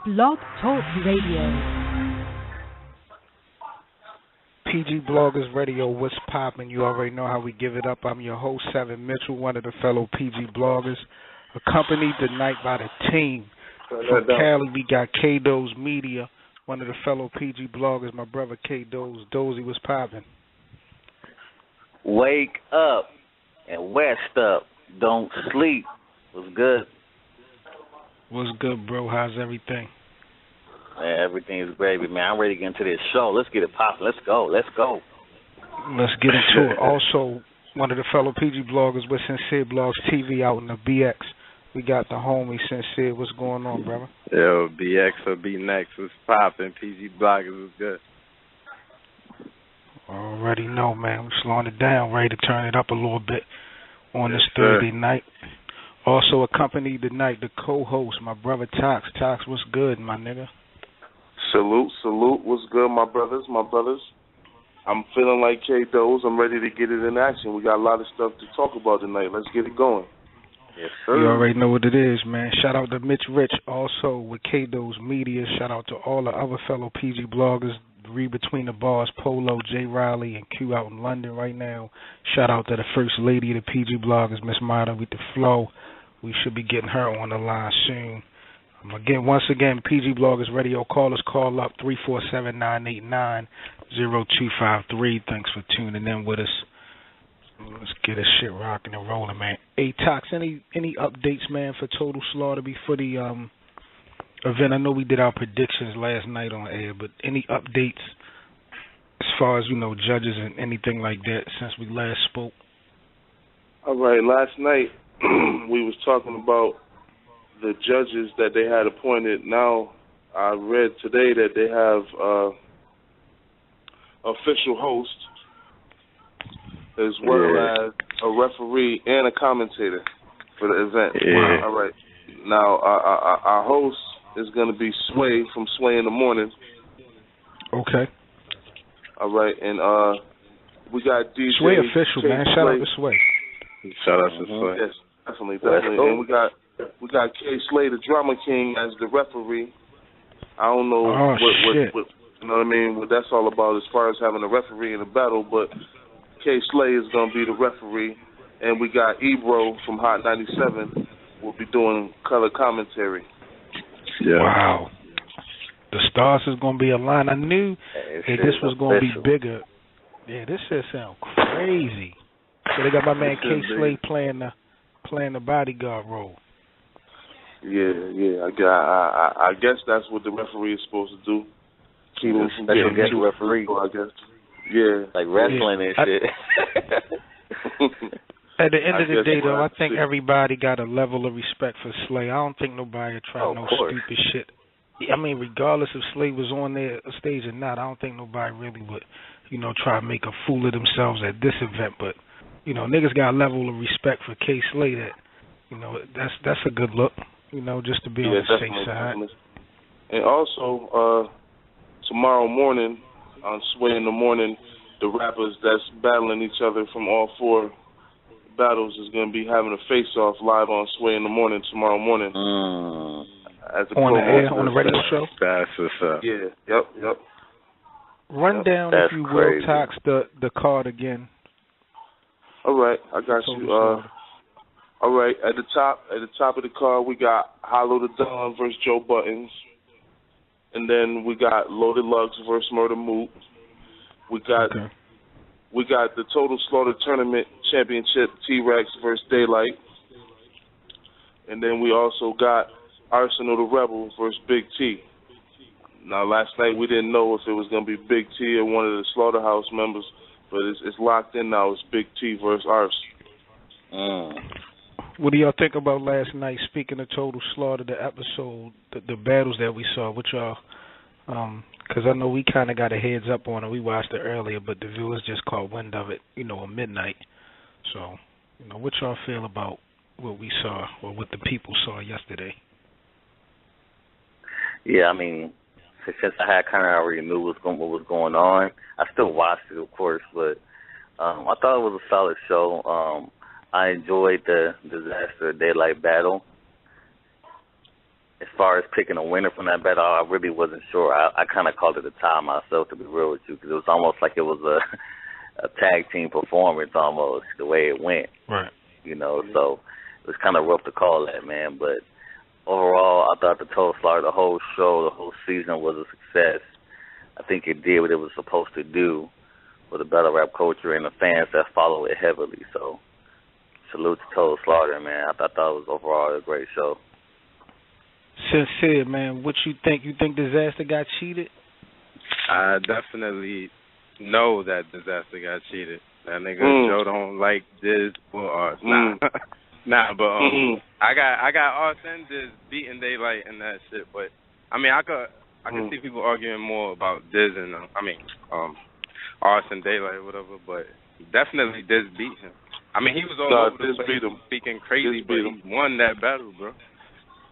Blog Talk Radio. PG Bloggers Radio, what's poppin'? You already know how we give it up. I'm your host, Seven Mitchell, one of the fellow PG Bloggers, accompanied tonight by the team. From Cali, we got K-Do's Media, one of the fellow PG Bloggers, my brother K-Do's. Dozy, what's poppin'? Wake up and west up. Don't sleep. What's good? What's good, bro? How's everything? Man, everything's gravy, man. I'm ready to get into this show. Let's get it poppin'. Let's go. Let's go. Let's get into it. Also, one of the fellow PG Bloggers with Sincere Blogs TV out in the BX. We got the homie Sincere. What's going on, brother? Yo, BX or B next. What's poppin'? PG Bloggers is good. Already know, man. We're slowing it down, ready to turn it up a little bit on this sir. Thursday night. Also accompanied tonight, the co-host, my brother Tox. Tox, what's good, my nigga? Salute. What's good, my brothers? I'm feeling like K-Do's. I'm ready to get it in action. We got a lot of stuff to talk about tonight. Let's get it going. Yes, sir. You already know what it is, man. Shout out to Mitch Rich, also with K-Do's Media. Shout out to all the other fellow PG Bloggers. Read Between the Bars, Polo, J. Riley, and Q out in London right now. Shout out to the First Lady of the PG Bloggers, Miss Mata with the flow. We should be getting her on the line soon. Once again, PG Bloggers Radio callers, call up 347-989-0253. Thanks for tuning in with us. Let's get this shit rocking and rolling, man. Hey, Tox, any updates, man, for Total Slaughter before the event? I know we did our predictions last night on air, but any updates as far as, judges and anything like that since we last spoke? All right, last night we was talking about the judges that they had appointed. Now I read today that they have official host as well as a referee and a commentator for the event. Yeah. All right. Now our host is going to be Sway from Sway in the Morning. Okay. All right, and we got DJ Sway official, man. Shout out to Sway. Shout out to Sway. Yes, definitely. And we got K Slay, the Drama King, as the referee. I don't know what you know what I mean, what that's all about as far as having a referee in a battle, but K Slay is going to be the referee, and we got Ebro from Hot 97 will be doing color commentary. Yeah. Wow. The stars is going to be aligned. I knew that this was going to be bigger. Yeah, this shit sound crazy. So they got my man K Slay playing the bodyguard role. Yeah. I guess that's what the referee is supposed to do. Keep him from getting too referee. I guess. Yeah. Like wrestling and shit. At the end of the day, though, I think everybody got a level of respect for Slay. I don't think nobody would try stupid shit. I mean, regardless if Slay was on there stage or not, I don't think nobody really would, try to make a fool of themselves at this event. But, niggas got a level of respect for K Slay that, that's a good look, just to be on the safe side. Definitely. And also, tomorrow morning, on Sway in the Morning, the rappers that's battling each other from all four battles is going to be having a face-off live on Sway in the Morning tomorrow morning. As a on the air, on the radio show? That's what's up. Yeah, yep. Run down, if you will, Tox, the card again. All right, I got you. All right, at the top of the card, we got Hollow the Don versus Joe Buttons. And then we got Loaded Lux versus Murder Moot. We got the Total Slaughter Tournament Championship, T-Rex versus Daylight. And then we also got Arsenal the Rebel versus Big T. Now, last night we didn't know if it was going to be Big T or one of the Slaughterhouse members, but it's locked in now. It's Big T versus Ars. What do y'all think about last night? Speaking of Total Slaughter, the episode, the battles that we saw, what y'all, because I know we kind of got a heads up on it. We watched it earlier, but the viewers just caught wind of it, at midnight. So, what y'all feel about what we saw or what the people saw yesterday? Yeah, I mean, since I had kind of already knew what was going on, I still watched it, of course, but I thought it was a solid show. I enjoyed the Disaster Daylight battle. as far as picking a winner from that battle, I really wasn't sure. I kind of called it a tie myself, to be real with you, because it was almost like it was a tag team performance almost, the way it went. Right. You know, so it was kind of rough to call that, man. But overall, I thought the Total Slaughter, the whole show, the whole season was a success. I think it did what it was supposed to do for the battle rap culture and the fans that follow it heavily. So salute to Total Slaughter, man. I thought it was overall a great show. Sincere, man. What you think? You think Disaster got cheated? I definitely know that Disaster got cheated. That nigga Joe don't like this or Ars. Nah, but I got Ars and Diz beating Daylight and that shit. But I mean, I could see people arguing more about Diz and Ars and Daylight or whatever. But definitely Diz beat him. I mean, he was all over the place speaking crazy, but he won that battle, bro.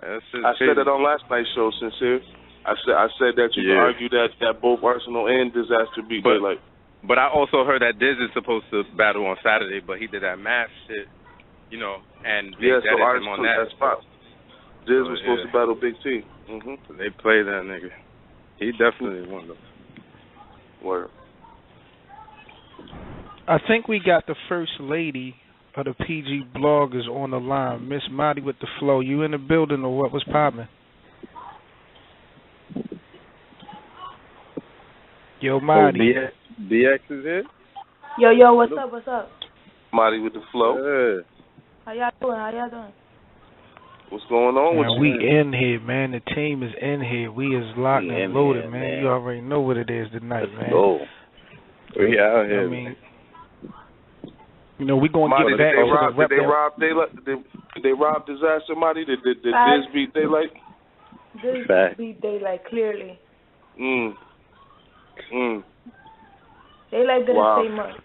I said that on last night's show, Sincere. I said that you can argue that both Arsenal and Disaster beat Daylight. But I also heard that Diz is supposed to battle on Saturday, but he did that math shit, you know, and Big so him on that. That's fine. Diz was supposed to battle Big T. So they played that nigga. He definitely won though. Word. I think we got the first lady of the PG bloggers on the line, Miss Marty with the flow. You in the building or what was poppin'? Yo, Marty. DX is here? Yo, what's up? Marty with the flow. Yeah. How y'all doing? What's going on with you? We in here, man. The team is in here. We is locked and loaded, here, man. You already know what it is tonight, man. Go. We out here. I mean, you know, we gonna get back to the rep. Did they rob Disaster, Marty? Did Diz beat Daylight? Diz beat Daylight clearly. Daylight didn't say much.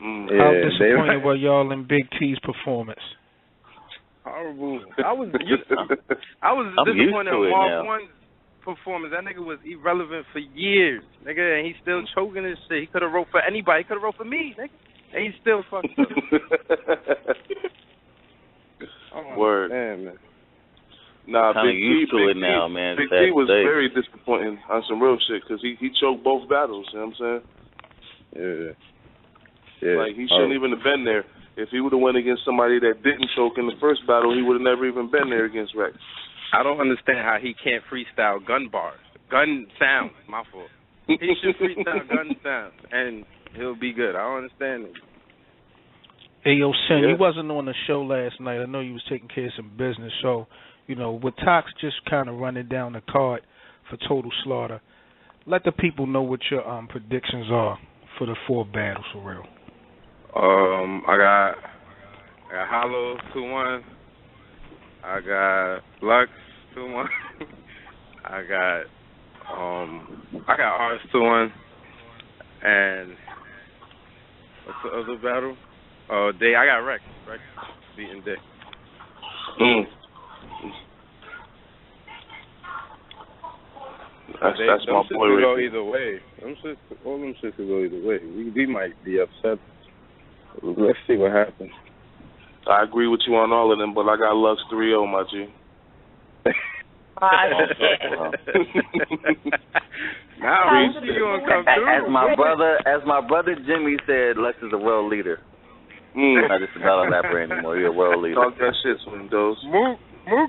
How disappointed were y'all in Big T's performance? Horrible. I was disappointed in Mark One's performance. That nigga was irrelevant for years, nigga, and he's still choking his shit. He could have wrote for anybody. He could have wrote for me, nigga, and he's still fucked up. Word. Man. Nah, Big T now, man. Big T was very disappointing on some real shit because he choked both battles. You know what I'm saying? Yeah. Like he shouldn't even have been there. If he would have went against somebody that didn't choke in the first battle, he would have never even been there against Rex. I don't understand how he can't freestyle gun bars, gun sounds. My fault. He should freestyle gun sounds, and he'll be good. I don't understand it. Hey, yo, Sin, you wasn't on the show last night. I know you was taking care of some business. So, you know, with Tox just kind of running down the card for Total Slaughter, let the people know what your predictions are for the 4 battles for real. I got Hollow 2-1. I got Lux 2-1. I got Ars 2-1. And what's the other battle? Day. I got Rex beating Day. That's my boy. Could go either way. All them shit could go either way. We might be upset. Let's see what happens. I agree with you on all of them, but I got Lux 3-0, my G. Now you gonna come through. As my brother Jimmy said, Lux is a world leader. Not just a battle rapper anymore. You're a world leader. Talk that shit, Swing Dose. Mook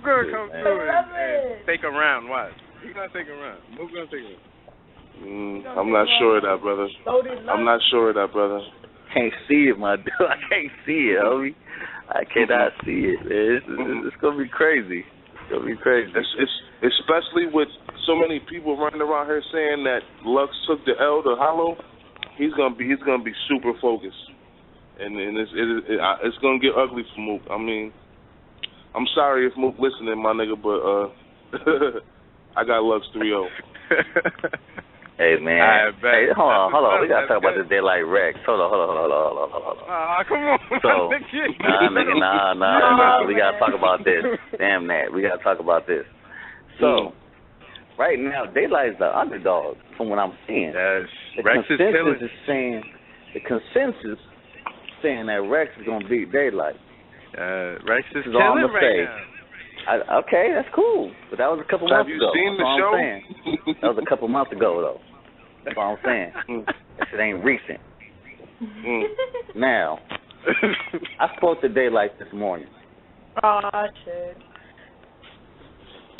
gonna come through and take a round. Watch. He's gonna take a round. Mook gonna take a round. I'm not sure of that, brother. I'm not sure of that, brother. Can't see it, my dude. I can't see it, homie. I cannot see it, man. It's gonna be crazy. It's gonna be crazy. It's especially with so many people running around here saying that Lux took the L to Hollow. He's gonna be super focused, and it's gonna get ugly for Mook. I mean, I'm sorry if Mook listening, my nigga, but I got Lux 3-0. Hey, man. Hey, hold on. We got to talk about this Daylight Rex. Hold on. Come on. So, nah. We got to talk about this. Damn that. We got to talk about this. So, right now, Daylight's the underdog from what I'm seeing. Yes. The Rex consensus is saying, saying that Rex is going to beat Daylight. Rex is killing right now. Okay, that's cool. But that was a couple months ago. Have you seen the show? That was a couple months ago, though. That's all I'm saying. That shit ain't recent. Now, I spoke to Daylight this morning. Oh, shit.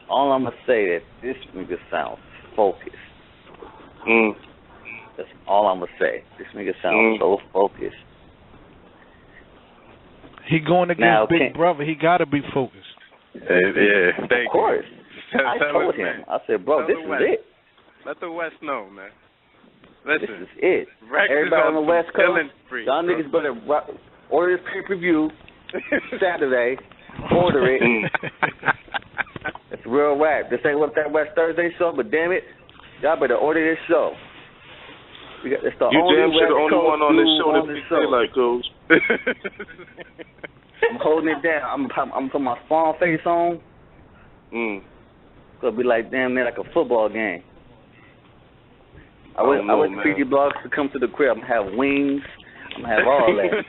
All I'm going to say is this nigga sounds focused. That's all I'm going to say. This nigga sounds so focused. He going against now, Big Brother. He got to be focused. Yeah, thank of course. you. I told him. I said, bro, this is it. Let the West know, man. Listen, this is it. Rex everybody on the West Coast, free, y'all niggas better order this pay-per-view Saturday. Order it. It's real rap. This ain't what that West Thursday show, but damn it, y'all better order this show. It's the you only damn sure the West only one on this show that this speaks Daylight, Coach. I'm holding it down. I'm putting my spawn face on. It'll be like damn near like a football game. I wish pgbloggers could come to the crib. I'm gonna have wings. I'm gonna have all that.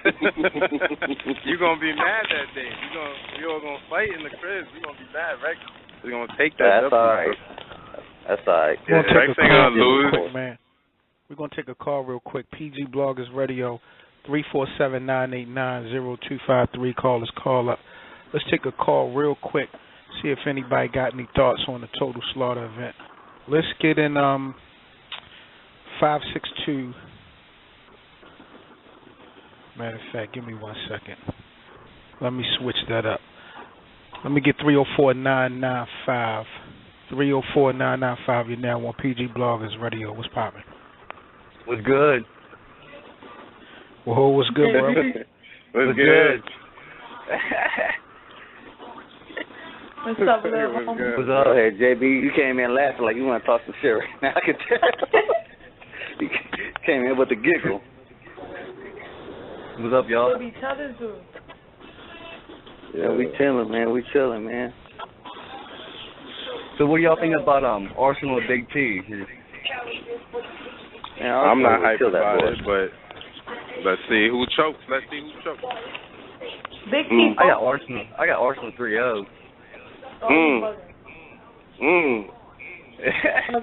You gonna be mad that day. You all gonna fight in the crib. You gonna be mad, Rex. You're gonna take that. That's all right. That's all right. We're gonna Rex ain't gonna lose. Quick, man. We're gonna take a call real quick. PG Bloggers Radio, 347-989-0253. Call up. Let's take a call real quick. See if anybody got any thoughts on the Total Slaughter event. Let's get in 562. Matter of fact, give me 1 second. Let me switch that up. Let me get 304-995. 304-995. You're now on PG Bloggers Radio. What's poppin'? What's good? Whoa, what's good, bro? What's good? What's up, little homie? What's up? Go ahead, JB. You came in laughing like you want to talk some shit right now. I can tell. You came in with a giggle. What's up, y'all? What each other do? Yeah, we chilling, man. We chilling, man. So what do y'all think about Arsenal and Big T? Man, I'm not hyped about boy. it, but let's see who chokes. Let's see who chokes. Big T. I got Arsenal 3-0.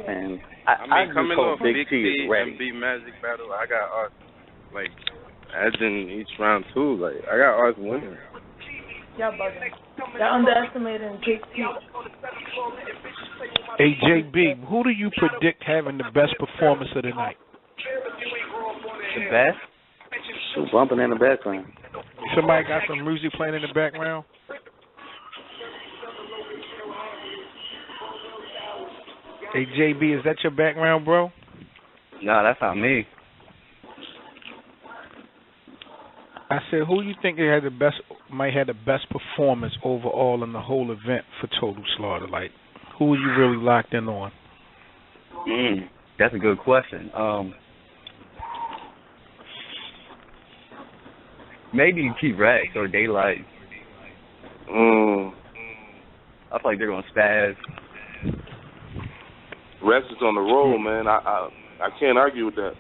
Man, I mean, coming off Big T T and B Magic battle, I got Arsenal like edging each round too. Like I got Arsenal winning. Y'all bugging. Y'all underestimating Big T. Hey, JB, who do you predict having the best performance of the night? The best? Who bumping in the background? Somebody got some music playing in the background? Hey, JB, is that your background, bro? No, that's not me. I said, who you think might have the best performance overall in the whole event for Total Slaughter? Like, who are you really locked in on? That's a good question. Maybe T-Rex or Daylight. I feel like they're gonna spaz. Rex is on the roll, man. I can't argue with that.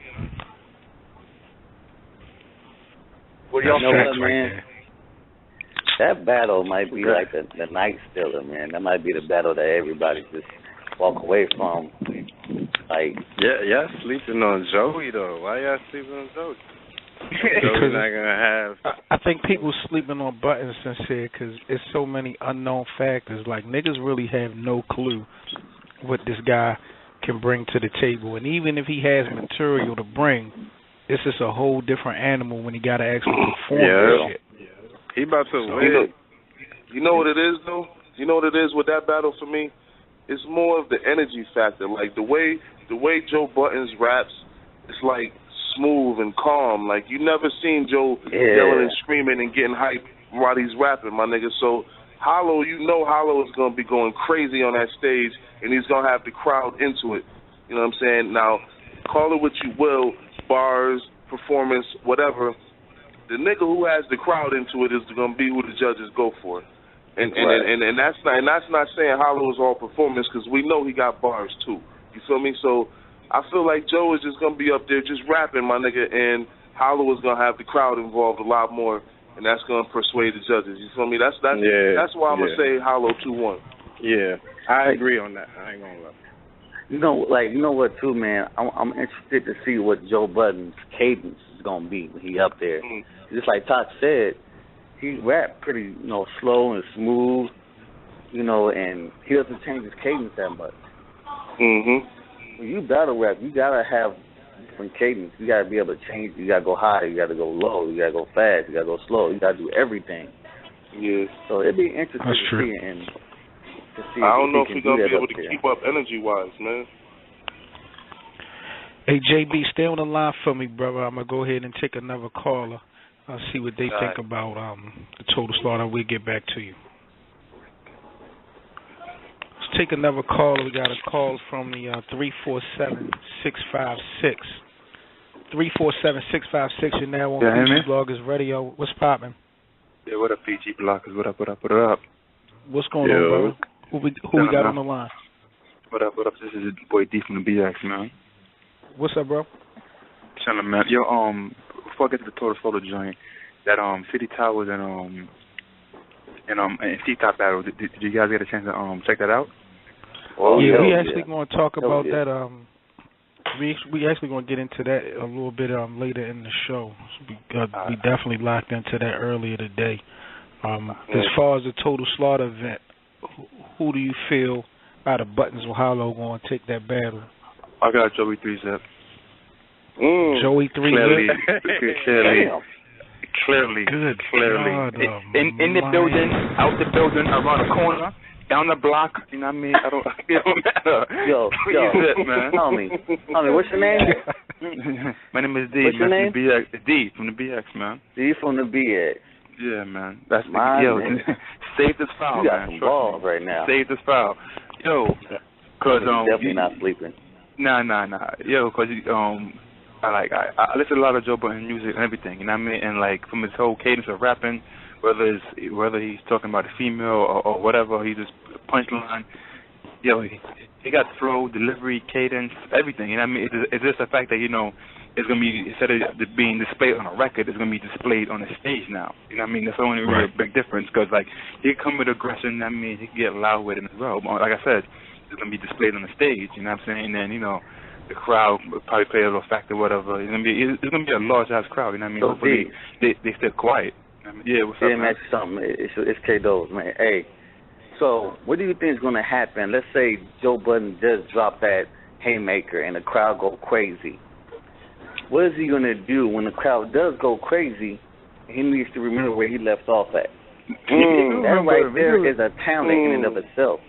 What do y'all think? man? That battle might be like the night stealer, man. That might be the battle that everybody just walk away from. Like, yeah, sleeping on Joey though. Why y'all sleeping on Joey? Joey's not gonna have. I think people sleeping on Buttons sincere because it's so many unknown factors. Like niggas really have no clue what this guy can bring to the table, and even if he has material to bring, it's just a whole different animal when he got to actually perform that shit. He about to win. You know what it is though? You know what it is with that battle for me? It's more of the energy factor. Like the way Joe Buttons raps, it's like smooth and calm. Like you never seen Joe yelling and screaming and getting hyped while he's rapping, my nigga. So Hollow, you know Hollow is gonna be going crazy on that stage and he's gonna have the crowd into it. You know what I'm saying? Now, call it what you will, bars, performance, whatever. The nigga who has the crowd into it is gonna be who the judges go for. And that's not saying Hollow is all performance because we know he got bars too. You feel me? So I feel like Joe is just gonna be up there just rapping, my nigga, and Hollow is gonna have the crowd involved a lot more and that's gonna persuade the judges. You feel me? That's why I'm gonna say Hollow 2-1. Yeah, I agree on that. I ain't gonna lie. You know what, too, man? I'm interested to see what Joe Budden's cadence is gonna be when he up there. Just like Todd said, he rap pretty, slow and smooth, and he doesn't change his cadence that much. When you battle rap, you gotta have different cadence. You gotta be able to change. You gotta go high. You gotta go low. You gotta go fast. You gotta go slow. You gotta do everything. Yeah. So it'd be interesting to see it and. I don't know if we're going to be able to keep up energy-wise, man. Hey, JB, stay on the line for me, brother. I'm going to go ahead and take another caller. I'll see what they think about the Total Slaughter. We'll get back to you. Let's take another caller. We got a call from the 347-656. 347-656. You're now on PG Bloggers Radio. What's popping? Yeah, what up, PG Bloggers? What up? What's going on, brother? Who we got on the line? What up? This is your boy D from the BX, man. What's up, bro? Chillin', man. Yo, before I get to the Total Slaughter joint, that CittyTowers and TTop battle, did you guys get a chance to check that out? We actually going to talk about that. We actually going to get into that a little bit later in the show. So we definitely locked into that earlier today. As far as the Total Slaughter event, who do you feel out of Buttons or Hollow going to take that battle? I got Joey 3-Zip. Joey 3-Zip? Clearly. Good. Clearly. In the building, out the building, around the corner, down the block, you know what I mean? It don't matter. Yo, man. Homie, what's your name? My name is D. What's your name? D from the BX, man. D from the BX. Yeah, man. That's man. Save this file, you got man. some balls right now. Save this file. Yo, cause definitely not sleeping. Nah. Yo, cause I listen to a lot of Joe Budden music and everything, you know what I mean? And like from his whole cadence of rapping, whether he's talking about a female or whatever, he just punchline. Yo, he got flow, delivery, cadence, everything. You know what I mean? It's just the fact that it's gonna be, instead of being displayed on a record, it's gonna be displayed on the stage now. You know what I mean? That's the only real big difference. Because like he come with aggression, I mean, he can get loud with it as well. But like I said, it's gonna be displayed on the stage. You know what I'm saying? And then the crowd will probably play a little factor, whatever. It's gonna be a large ass crowd. You know what I mean? So hopefully they stay quiet. Yeah, what's up, man? Man, something. It's K-Do's, man. Hey, so what do you think is going to happen? Let's say Joe Budden does drop that haymaker and the crowd go crazy. What is he going to do when the crowd does go crazy? He needs to remember where he left off at. That right there is a talent in and of itself.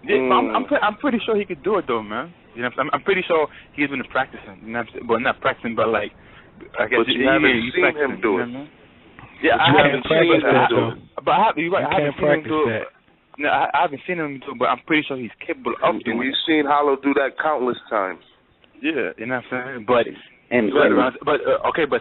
Yeah, I'm pretty sure he could do it, though, man. You know, I'm pretty sure he's been practicing. You know, well, not practicing, but like, I guess you haven't seen him do it. Yeah, I haven't seen him do it. But I haven't seen him do it. No, I haven't seen him do it, but I'm pretty sure he's capable of doing it. And you've seen Hollow do that countless times. Yeah, you know what I'm saying? But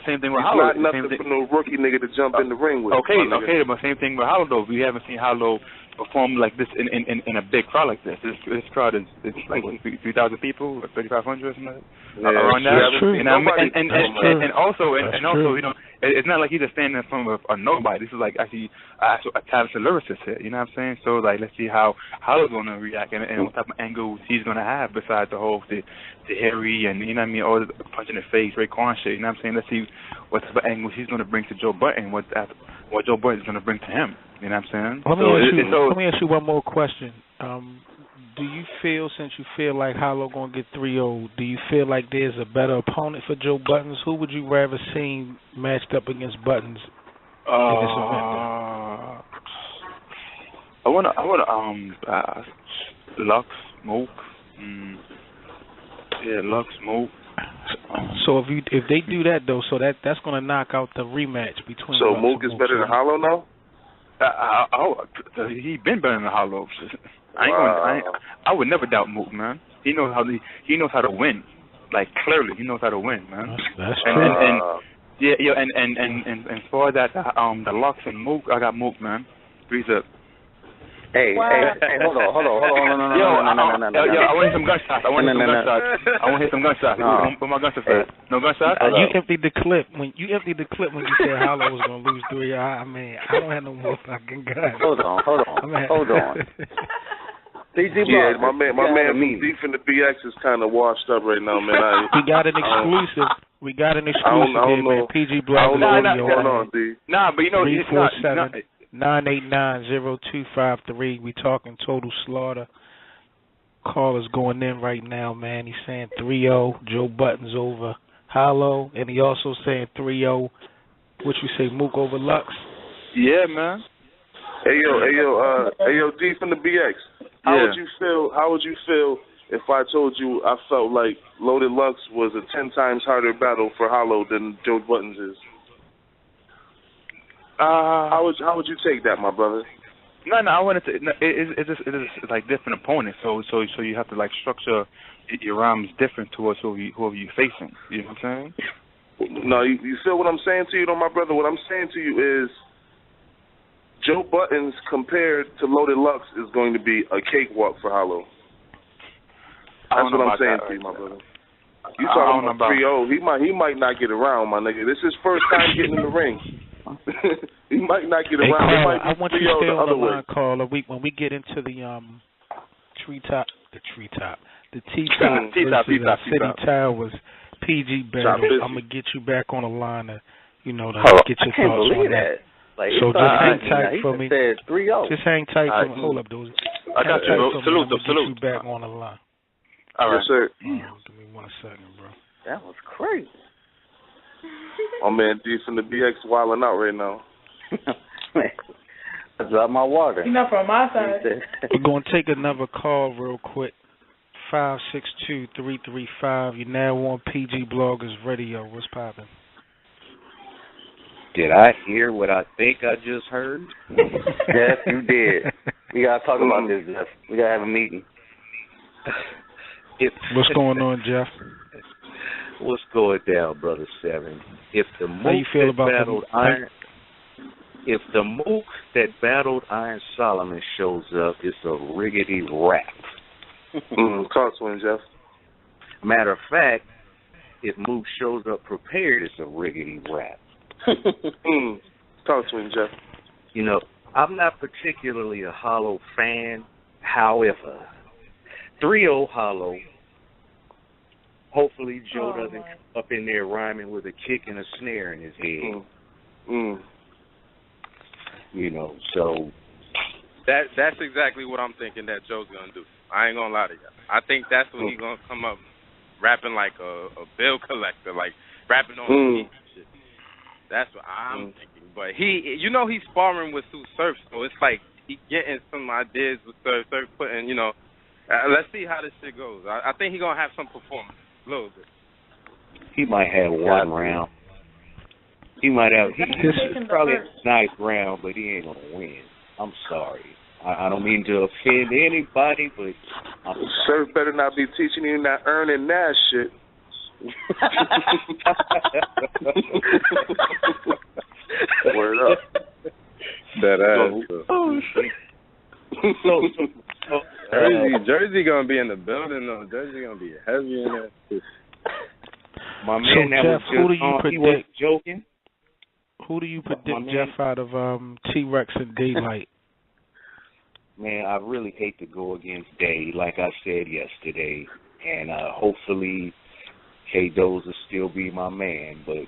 same thing with Hollow. It's not nothing for no rookie nigga to jump in the ring with. Okay, but same thing with Hollow though. We haven't seen Hollow perform like this in a big crowd like this. This crowd is like 3,000 people, 3,500 or something around that. And also it's not like he's just standing in front of a nobody. This is like actually a talented lyricist here. You know what I'm saying? So like let's see how Hollow's gonna react and what type of angles he's gonna have besides the whole the Harry and you know what I mean, all the punch in the face, Raekwon shit. You know what I'm saying? Let's see what type of angles he's gonna bring to Joe Budden, what Joe Budden is gonna bring to him. You know what I'm saying? Let me ask you one more question. Do you feel, since you feel like Hollow going to get 3-0, do you feel like there's a better opponent for Joe Buttons? Who would you rather see matched up against Buttons in this event? I want Lux, Mook. Lux, Mook. So if they do that though, so that's going to knock out the rematch between. So Mook is better than Hollow now? He been better than Hollow. I would never doubt Mook, man. He knows how to win. Like clearly, he knows how to win, man. That's true. And for that, the Lux and Mook, I got Mook, man. 3-Zip. Hey, hold on. No. Yo, I want to hear some gunshots. I want to hear some gunshots. Where my gunshots at? No gunshots? You emptied the clip when you said Hollow was gonna lose 3. I mean, I don't have no more fucking guns. Hold on. Yeah, my man Deep in the BX is kind of washed up right now, man. We got an exclusive. Here, man. PG Bloggers Radio. What's going on, D? Nah, but you know, 347-989-0253. We talking total slaughter. Callers going in right now, man. He's saying 3-0. Joe Button's over Hollow, and he also saying 3-0. What you say, Mook over Lux? Yeah, man. Hey yo, D from the BX. How would you feel if I told you I felt like Loaded Lux was a 10 times harder battle for Hollow than Joe Buttons is? How would you take that, my brother? No, I wanted to. It is like different opponents, so you have to like structure your rhymes different towards whoever you're facing. You know what I'm saying? No, you feel what I'm saying to you, though, my brother. What I'm saying to you is, Joe Buttons compared to Loaded Lux is going to be a cakewalk for Hollow. That's what I'm saying to you, my brother. You talking about 3-0? He might not get around, my nigga. This is his first time getting in the ring. He might not get around. Carl, I want you to stay on the line, Carl. When we get into the TTop versus CittyTowers PG battle, I'm gonna get you back on the line to get your thoughts on that. Like, so just hang tight for me. Said 3-0. Just hang tight for me. Hold up, dude. I got you. Salute. Get you back on the line. All right, sir. Give me 1 second, bro. That was crazy. Oh man, D from the BX wilding out right now. I dropped my water. Enough from my side. We're gonna take another call real quick. 562-335. You're now on PG Bloggers Radio. What's poppin'? Did I hear what I think I just heard? Yes, you did. We gotta talk about this, Jeff. We gotta have a meeting. What's going on, Jeff? What's going down, Brother Seven? If the Mook that battled Iron Solomon shows up, it's a riggedy rap. Talk to him, Jeff. Matter of fact, if Mook shows up prepared, it's a riggedy rap. Talk to him, Jeff. You know, I'm not particularly a Hollow fan. However, 3-0 Hollow. Hopefully Joe doesn't come up in there rhyming with a kick and a snare in his head. You know, so that's exactly what I'm thinking that Joe's gonna do. I ain't gonna lie to you. I think that's when he's gonna come up rapping like a bill collector, like rapping on the beat and shit. That's what I'm thinking. But he's sparring with Sue Surf, so it's like he getting some ideas with Surf putting, let's see how this shit goes. I think he's gonna have some performance. A little bit. He might have one round. He might have. He's probably a nice round, but he ain't gonna win. I'm sorry. I don't mean to offend anybody, but Surf better not be teaching you that earning that shit. Word up. That ass. Oh shit. Jersey gonna be in the building though. Jersey gonna be heavy in there. My man, Jeff, who do you predict? He was joking. Who do you predict, Jeff, out of T-Rex and Daylight? Man, I really hate to go against Day, like I said yesterday, and hopefully K-Doz will still be my man, but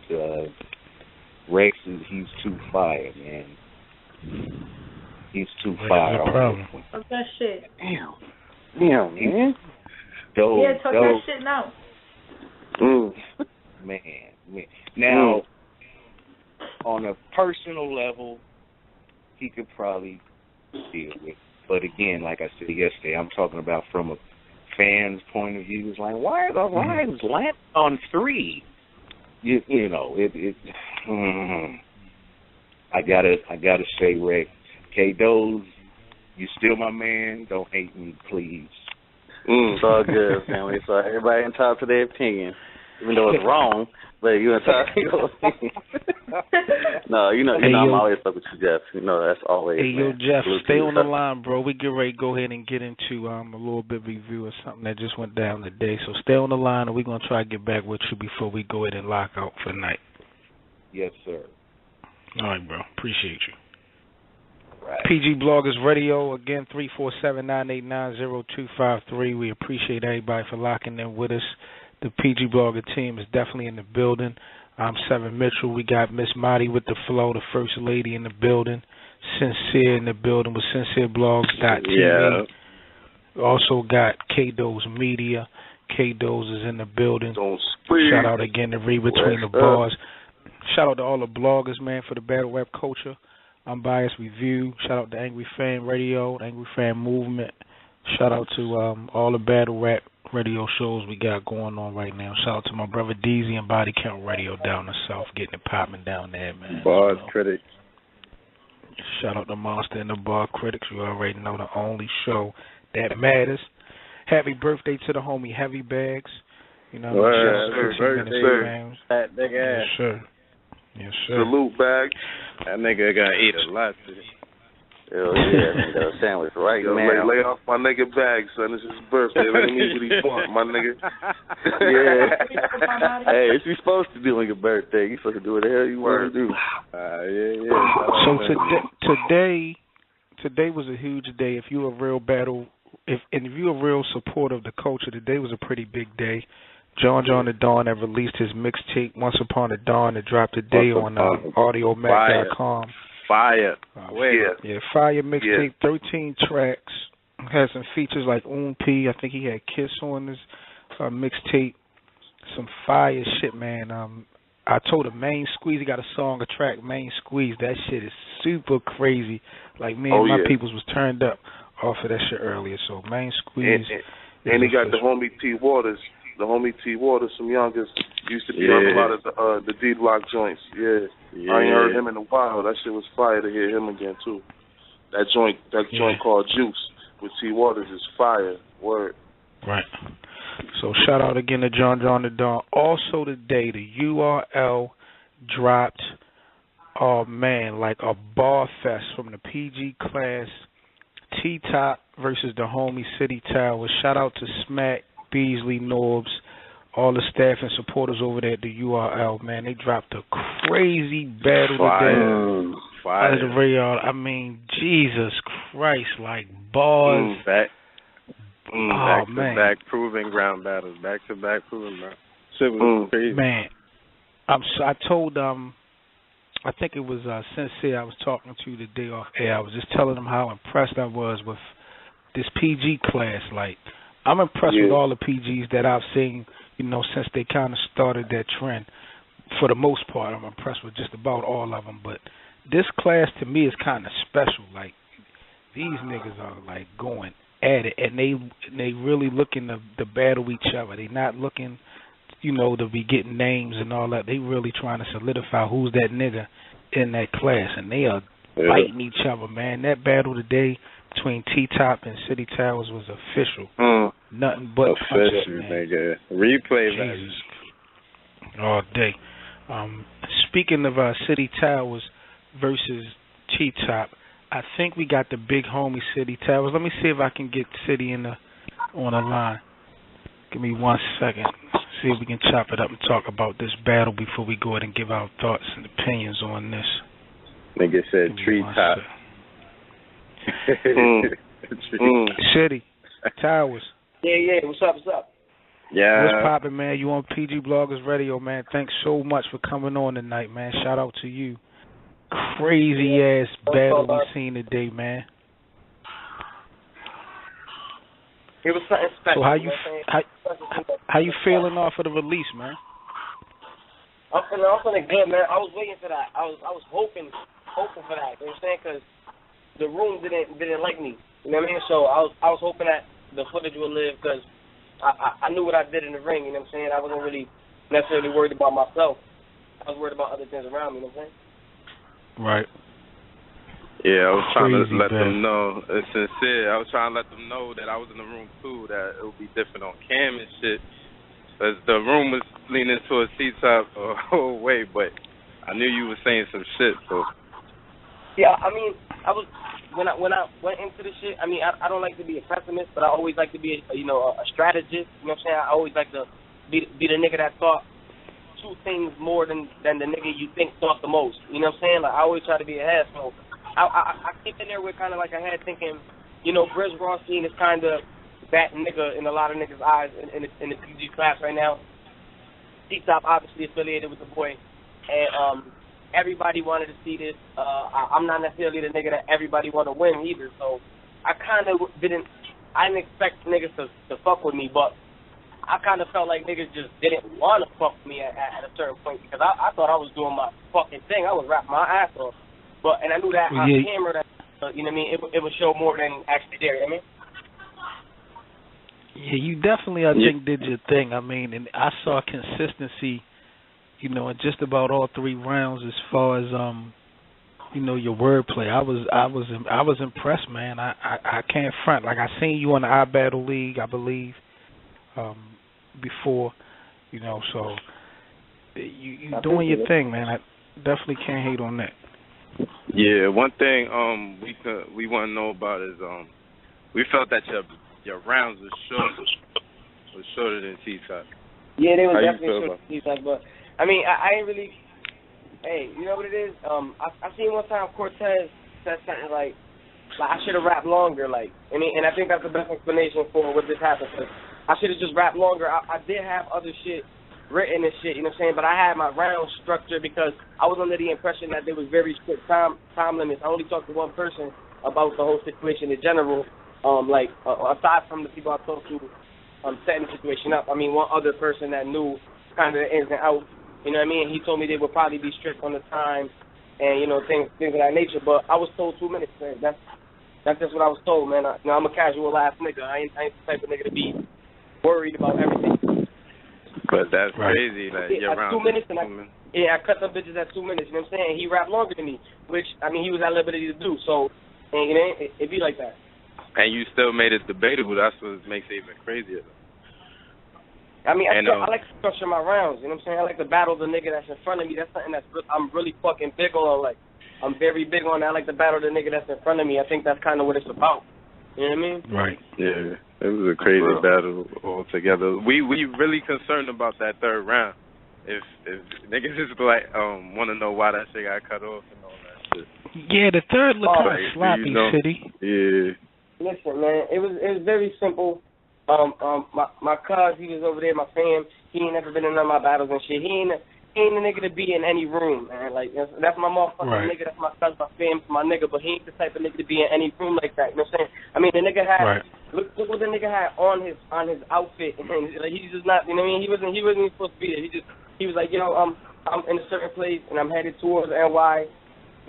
Rex he's too fire, man. He's too fire. No problem. Talk that shit. Damn, man. Talk that shit now. Man. Now, on a personal level, he could probably deal with it. But again, like I said yesterday, I'm talking about from a fan's point of view. It's like, why are the rhymes landing on 3? You know, I gotta say, Rick, K-Doz, you still my man. Don't hate me, please. It's all good, family. So everybody entitled to their opinion. even though it's wrong. But you know, no, you know, I'm always stuck with you, Jeff. You know, that's always. Hey, yo, man. Jeff, stay on the line, bro. We get ready to go ahead and get into a little bit of review of something that just went down today. So stay on the line, and we're gonna try to get back with you before we go ahead and lock out for the night. Yes, sir. All right, bro. Appreciate you. Right. PG Bloggers Radio, again, 347-989-0253. We appreciate everybody for locking in with us. The PG Blogger team is definitely in the building. I'm Seven Mitchell. We got Miss Marty with the flow, the first lady in the building. Sincere in the building with sincereblogs.tv. Yeah. We also got K-Do's Media. K-Do's is in the building. Don't speak. Shout out again to Read Between the Bars. Shout out to all the bloggers, man, for the battle rap culture. Unbiased Review. Shout out to Angry Fan Radio, Angry Fan Movement. Shout out to all the battle rap radio shows we got going on right now. Shout out to my brother Deezy and Body Count Radio down the south, getting it popping down there, man. Bars Critics. Shout out to Monster and the Bar Critics. You already know, the only show that matters. Happy birthday to the homie Heavy Bags. You know, Fat big ass. Yes, sir. Yes, sir. Salute, Bags. That nigga gonna eat a lot today. Hell yeah, nigga, sandwich right Yo, now. lay off my nigga Bags, son. It's his birthday. Let him eat what he want, my nigga. Yeah. Hey, what you supposed to do on your birthday? You supposed to do what the hell you want to do. So today was a huge day. If you're a real if you're a real supporter of the culture, today was a pretty big day. John the Don had released his mixtape Once Upon a Dawn that dropped today on audiomac.com. Fire. Fire mixtape, 13 tracks. Had some features like P. I think he had Kiss on his mixtape. Some fire shit, man. I told him Main Squeeze, he got a song, a track, Main Squeeze. That shit is super crazy. Like, me and my peoples was turned up off of that shit earlier. So Main Squeeze. And he got the homie T Waters. The homie T Waters from Youngest used to be on a lot of the D Block joints. Yeah. I ain't heard him in a while. That shit was fire to hear him again too. That joint called Juice with T Waters is fire. Word. Right. So shout out again to John the Don. Also today the URL dropped, oh man, like a bar fest from the PG class, TTop versus the homie CittyTowers. Shout out to Smack, Beasley, Norbs, all the staff and supporters over there at the URL, man. They dropped a crazy battle today. Fire. The radio, I mean, Jesus Christ, like bars. Back to man. back proving ground battles. Back to back proving ground. Shit was crazy. Man, I told I think it was Sincere I was talking to the day off air. I was just telling them how impressed I was with this PG class. Like, I'm impressed with all the PGs that I've seen, you know, since they kind of started that trend. For the most part, I'm impressed with just about all of them. But this class, to me, is kind of special. Like, these niggas are, like, going at it. And they really looking to battle each other. They not looking, you know, to be getting names and all that. They really trying to solidify who's that nigga in that class. And they are fighting each other, man. That battle today between TTop and CittyTowers was official. Nothing but official, punches, man. Nigga. Replay value. All day. Speaking of CittyTowers versus TTop, I think we got the big homie CittyTowers. Let me see if I can get City on the line. Give me 1 second. See if we can chop it up and talk about this battle before we go ahead and give our thoughts and opinions on this. Nigga said treetop. City, Towers. Yeah, what's up? Yeah. What's poppin', man? You on PG Bloggers Radio, man. Thanks so much for coming on tonight, man. Shout out to you. Crazy ass battle we seen today, man. It was something special. So how you feeling off of the release, man? I'm feeling good, man. I was waiting for that. I was hoping for that. You know what I'm saying? Because the room didn't like me. You know what I mean? So I was hoping that the footage would live because I knew what I did in the ring. You know what I'm saying? I wasn't really necessarily worried about myself. I was worried about other things around me. You know what I'm saying? Right. Yeah, I was trying to let them know. It's sincere. I was trying to let them know that I was in the room too. That it would be different on cam and shit. The room was leaning towards TTop the whole way, but I knew you were saying some shit, so. Yeah, I mean, I was when I went into the shit. I mean, I don't like to be a pessimist, but I always like to be a strategist. You know what I'm saying? I always like to be the nigga that thought two things more than the nigga you think thought the most. You know what I'm saying? Like I always try to be ahead. So I came in there with kind of like a head thinking, Briz Rothstein is kind of that nigga in a lot of niggas' eyes in the PG class right now. TTop obviously affiliated with the boy, and everybody wanted to see this. I'm not necessarily the nigga that everybody want to win either, so I didn't expect niggas to fuck with me, but I kind of felt like niggas just didn't want to fuck with me at a certain point because I thought I was doing my fucking thing. I was rapping my ass off, and I knew that on camera that you know what I mean, it would show more than actually there. You know what I mean? Yeah, you definitely, I think, did your thing. I mean, and I saw consistency, in just about all 3 rounds as far as your wordplay. I was impressed, man. I can't front. Like I seen you on the iBattle League, I believe, before, so you doing your thing, man. I definitely can't hate on that. Yeah, one thing we want to know about is we felt that your rounds was shorter than TTop. Yeah, they were definitely shorter than TTop, but I mean, I ain't really. Hey, you know what it is? I seen one time Cortez said something like I should have rapped longer, like, and I think that's the best explanation for what this happened. Cause I should have just rapped longer. I did have other shit written and shit, you know what I'm saying? But I had my round structure because I was under the impression that there was very strict time limits. I only talked to one person about the whole situation in general. Aside from the people I talked to, setting the situation up. I mean, one other person that knew kind of the ins and outs. You know what I mean? He told me they would probably be strict on the time and, things of that nature. But I was told 2 minutes, man. That's just what I was told, man. I'm a casual ass nigga. I ain't the type of nigga to be worried about everything. But that's crazy. Like, you're around 2 minutes, and I cut them bitches at 2 minutes. You know what I'm saying? He rapped longer than me, which, I mean, he was at liberty to do. So, and, it be like that. And you still made it debatable. That's what makes it even crazier. I mean, I like to structure my rounds. You know what I'm saying? I like to battle the nigga that's in front of me. That's something I'm really fucking big on. Like, I'm very big on that. I like to battle the nigga that's in front of me. I think that's kind of what it's about. You know what I mean? Right. Yeah. It was a crazy battle altogether. We really concerned about that third round. If niggas just like want to know why that shit got cut off and all that shit. Yeah, the third looked kind of sloppy, City. Yeah. Listen, man, it was very simple. My cuz, he was over there, my fam. He ain't never been in none of my battles and shit. He ain't the nigga to be in any room, man. Like that's my motherfucking nigga. That's my cuz, my fam, my nigga. But he ain't the type of nigga to be in any room like that. You know what I'm saying? I mean, the nigga had look what the nigga had on his outfit, and like, he's just not. You know what I mean? He wasn't even supposed to be there. He was like, I'm in a certain place and I'm headed towards NY.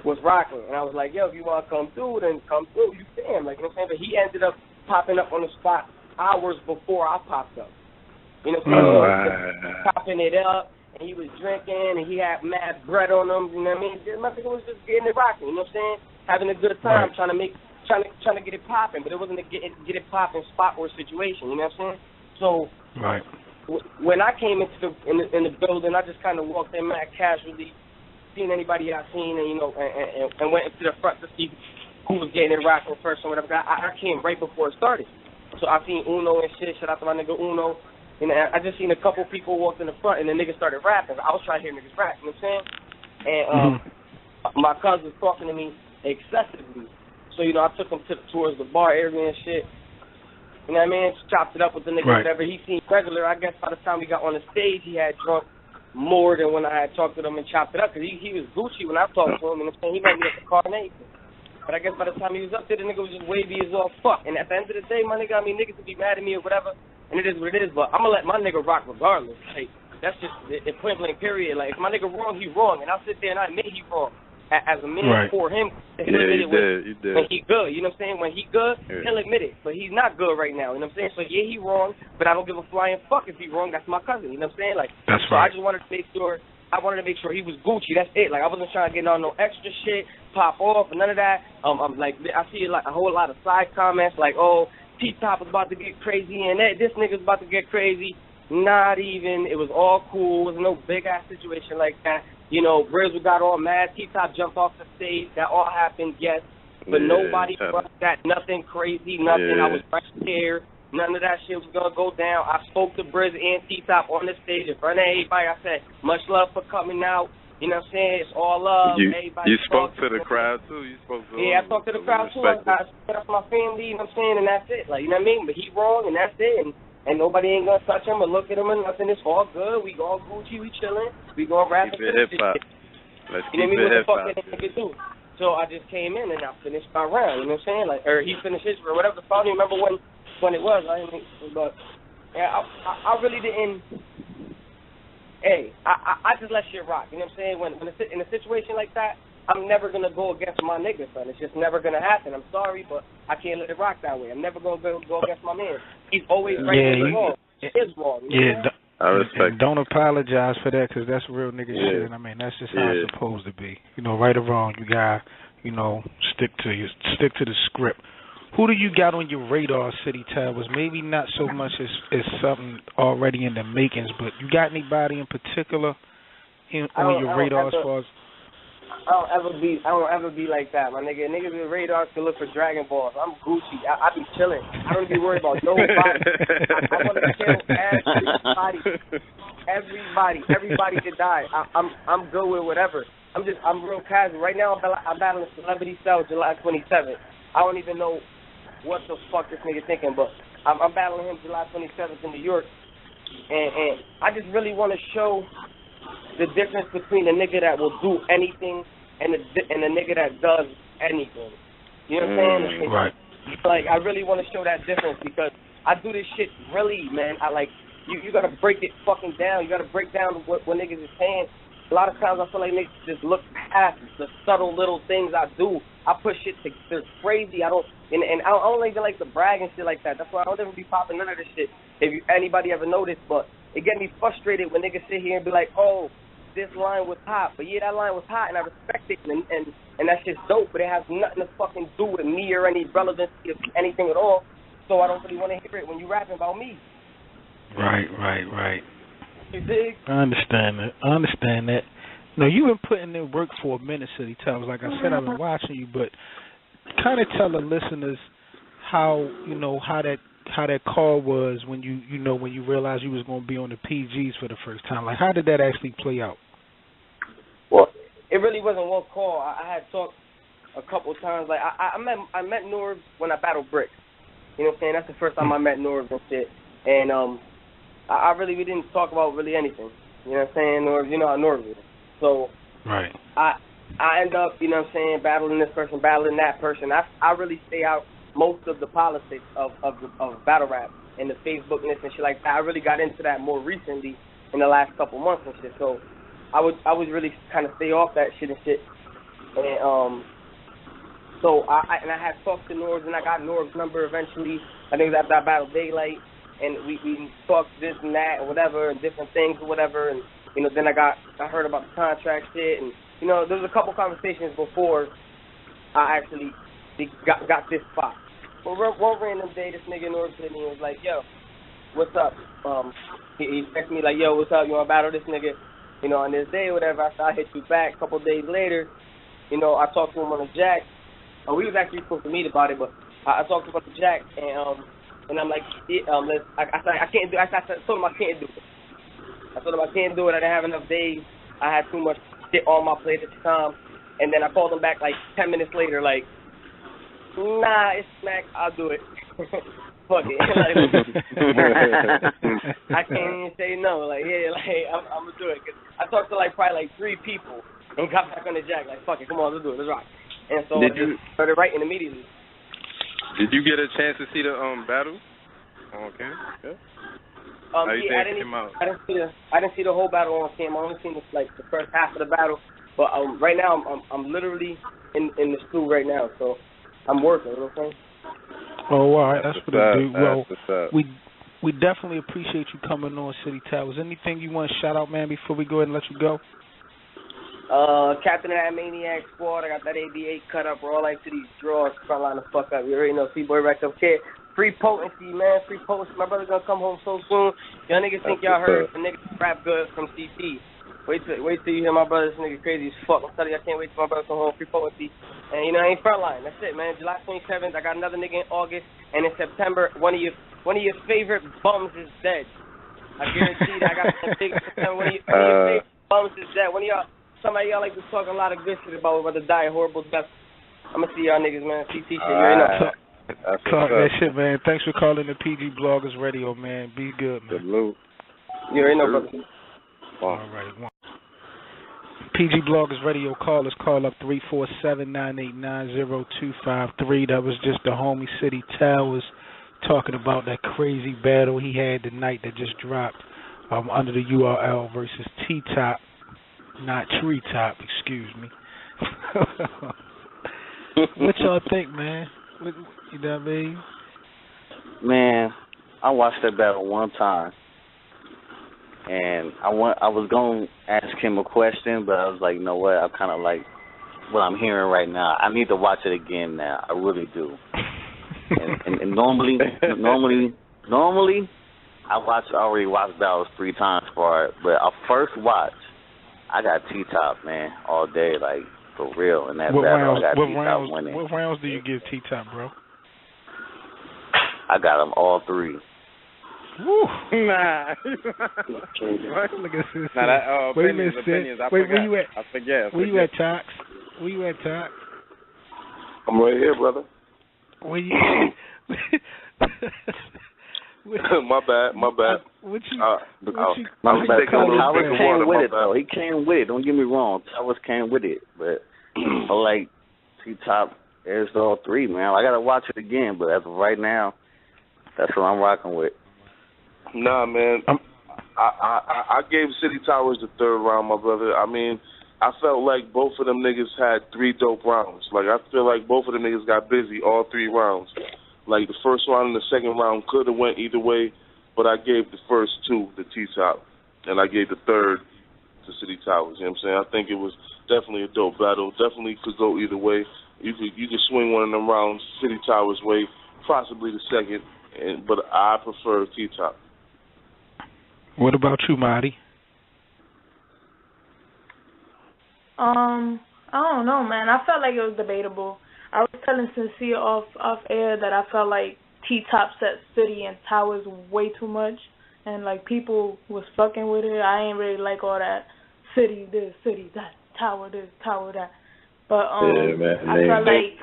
Was rocking, and I was like, yo, if you want to come through, then come through. You can, like, you know what I'm saying? But he ended up popping up on the spot hours before I popped up. You know what I'm saying? Popping it up, and he was drinking, and he had mad bread on him. You know what I mean? My nigga was just getting it rocking. You know what I'm saying? Having a good time, trying to get it popping, but it wasn't a get it popping spot or situation. You know what I'm saying? So when I came into in the building, I just kind of walked in mad casually. Seen anybody I seen, and and went into the front to see who was getting it rocking first or whatever. I came right before it started, so I seen Uno and shit. Shout out to my nigga Uno, and I just seen a couple people walk in the front, and the niggas started rapping. I was trying to hear niggas rap, you know what I'm saying? And my cousin was talking to me excessively, so I took him towards the bar area and shit. You know what I mean? Chopped it up with the nigga, whatever. He seemed regular. I guess by the time we got on the stage, he had drunk more than when I had talked to him and chopped it up, because he was Gucci when I talked to him, and he met me at the Carnation. But I guess by the time he was up there, the nigga was just wavy as all fuck. And at the end of the day, my nigga, I mean, niggas would be mad at me or whatever, and it is what it is, but I'm going to let my nigga rock regardless. Like, that's just the point blank period. Like, if my nigga wrong, he wrong, and I'll sit there and I admit he wrong. As a man for him, he'll admit it when he good. You know what I'm saying? When he good, he'll admit it. But he's not good right now. You know what I'm saying? So, yeah, he wrong, but I don't give a flying fuck if he wrong. That's my cousin. You know what I'm saying? Like, I just wanted to make sure he was Gucci. That's it. Like, I wasn't trying to get on no extra shit, pop off, and none of that. I'm like, I see like a whole lot of side comments like, oh, TTop is about to get crazy, and this nigga's about to get crazy. Not even. It was all cool. It was no big-ass situation like that. You know, Brizzle got all mad. TTop jumped off the stage. That all happened, yes. But nobody brought that. Nothing crazy, nothing. I was right here. None of that shit was going to go down. I spoke to Briz and T-Top on the stage in front of everybody. I said, much love for coming out. You know what I'm saying? It's all love. You spoke to the crowd, too. I talked to the crowd, too. I spoke to my family, you know what I'm saying? And that's it. Like, you know what I mean? But he wrong, and that's it. And nobody ain't going to touch him or look at him or nothing. It's all good. We all Gucci. We chilling. We going to rap and finish this shit. Let's you know keep it what the fuck nigga do? So I just came in and I finished my round. You know what I'm saying? Like, or he finished his or whatever. I don't even remember when it was. But yeah, I really didn't. Hey, I just let shit rock. You know what I'm saying? When in a situation like that, I'm never gonna go against my nigga, son. It's just never gonna happen. I'm sorry, but I can't let it rock that way. I'm never gonna go against my man. He's always right and wrong. It's wrong. I respect. Don't apologize for that, because that's real nigga shit. And I mean, that's just how it's supposed to be. You know, right or wrong, you gotta, you know, stick to the script. Who do you got on your radar, CittyTowers? Maybe not so much as something already in the makings, but you got anybody in particular on your radar as far as? I don't ever be like that, my nigga. Niggas with radars can look for Dragon Balls. I'm Gucci. I be chilling. I don't be worried about nobody. I want to kill everybody. Everybody can die. I'm good with whatever. I'm real casual. Right now I'm battling Celebrity Cell July 27th. I don't even know what the fuck this nigga thinking, but I'm battling him July 27th in New York, and I just really want to show the difference between a nigga that will do anything and a nigga that does anything. You know what I'm saying? Right. Like, I really want to show that difference, because I do this shit really, man. I like, you got to break it fucking down. You got to break down what niggas is saying. A lot of times I feel like niggas just look past the subtle little things I do. I put shit to crazy. I don't even like to brag and shit like that. That's why I don't ever be popping none of this shit. If anybody ever noticed, but it get me frustrated when niggas sit here and be like, oh, this line was hot. But yeah, that line was hot, and I respect it, and that shit's dope, but it has nothing to fucking do with me or any relevancy of anything at all. So I don't really want to hear it when you rapping about me. Right. You dig? I understand that. No, you've been putting in work for a minute, CittyTowers. Like I said, I've been watching you, but kind of tell the listeners how that call was when you realized you was going to be on the PGs for the first time. Like, how did that actually play out? Well, it really wasn't one call. I had talked a couple of times. Like, I met Norbs when I battled Brick. You know what I'm saying? That's the first time I met Norbs and shit. And we didn't talk about really anything. You know what I'm saying? Norbs, you know how Norbs is. So right. I end up, you know what I'm saying, battling this person, battling that person. I really stay out most of the politics of battle rap and the Facebookness and shit like that. I really got into that more recently in the last couple months and shit. So I was really kind of stay off that shit and shit. And so I had talked to Norbs, and I got Norbs' number eventually. I think it was after I battled Daylight, and we talked this and that and whatever and different things or whatever. And you know, then I heard about the contract shit, and you know, there was a couple conversations before I actually got this spot. But one random day, this nigga Norbs hit me and was like, "Yo, what's up?" He texted me like, "Yo, what's up? You want to battle this nigga?" You know, on this day or whatever. I hit you back. A couple days later, you know, I talked to him on the jack. We was actually supposed to meet about it, but I talked to him on the jack, and I'm like, I can't do. I told him I can't do it. I told him I can't do it. I didn't have enough days. I had too much shit on my plate at the time. And then I called him back like 10 minutes later, like, nah, it's smack. I'll do it. Fuck it. I can't even say no. Like, yeah, like, I'm going to do it. Cause I talked to probably 3 people and got back on the jack. Like, fuck it. Come on, let's do it. Let's rock. And so I just started writing immediately. Did you get a chance to see the battle? Okay. Yeah. I didn't see the whole battle on cam. I only seen the first half of the battle. But right now I'm literally in the school right now, so I'm working. You know what I'm saying? Oh, all right. That's what it do. Well, we definitely appreciate you coming on, CittyTowers. Anything you want to shout out, man, before we go ahead and let you go? Captain of that Maniac squad. I got that AB8 cut up. We're all like to these draws. Front line the fuck up. You already know. C-Boy Wrecked Up Kid. Free Potency, man. Free Potency. My brother's gonna come home so soon. Y'all niggas think y'all heard the nigga rap good from CT. Wait till you hear my brother. This nigga crazy as fuck. I'm telling you, I can't wait till my brother come home. Free Potency. And, you know, I ain't frontline. That's it, man. July 27th, I got another nigga in August. And in September, one of your favorite bums is dead. I guarantee that I got some big September. One of your favorite bums is dead. Somebody y'all like to talk a lot of good shit about whether die a horrible death. I'm going to see y'all niggas, man. CT shit. You already know. Talk that shit, man. Thanks for calling the PG Bloggers Radio, man. Be good, man. Salute. You already know, brother. All right. PG Bloggers Radio callers, call up 347-989-0253. That was just the homie CittyTowers talking about that crazy battle he had tonight that just dropped under the URL versus TTop, not Treetop, excuse me. What y'all think, man? You know what I mean? Man, I watched that battle one time. And I was going to ask him a question, but I was like, you know what? I kind of like what I'm hearing right now. I need to watch it again now. I really do. and normally, I already watched battles 3 times for it. But our first watch, I got T-Top, man, all day, like, for real. In that battle, I got T-Top winning. What rounds do you give T-Top, bro? I got them all 3. Woo. Nah. Look at this. Nah, that, opinions. Where you at? I forget. Where you at, Tox? Where you at, Tox? I'm right here, brother. Where you? My bad. What you? Towers came with it, though. He came with it. Don't get me wrong. Towers came with it, but I like T-Top. There's all 3, man. I gotta watch it again, but as of right now, that's what I'm rocking with. Nah, man. I gave CittyTowers the 3rd round, my brother. I mean, I felt like both of them niggas had 3 dope rounds. Like, I feel like both of them niggas got busy all 3 rounds. Like, the first round and the second round could have went either way, but I gave the first 2 to T-Top, and I gave the 3rd to CittyTowers. You know what I'm saying? I think it was definitely a dope battle. Definitely could go either way. You could swing one of them rounds CittyTowers' way, possibly the second, but I prefer T-Top. What about you, Marty? I don't know, man. I felt like it was debatable. I was telling Sincere off air that I felt like T-Top set City and Towers way too much, and like people was fucking with it. I ain't really like all that City this, City that, Tower this, Tower that. But yeah, man, I felt like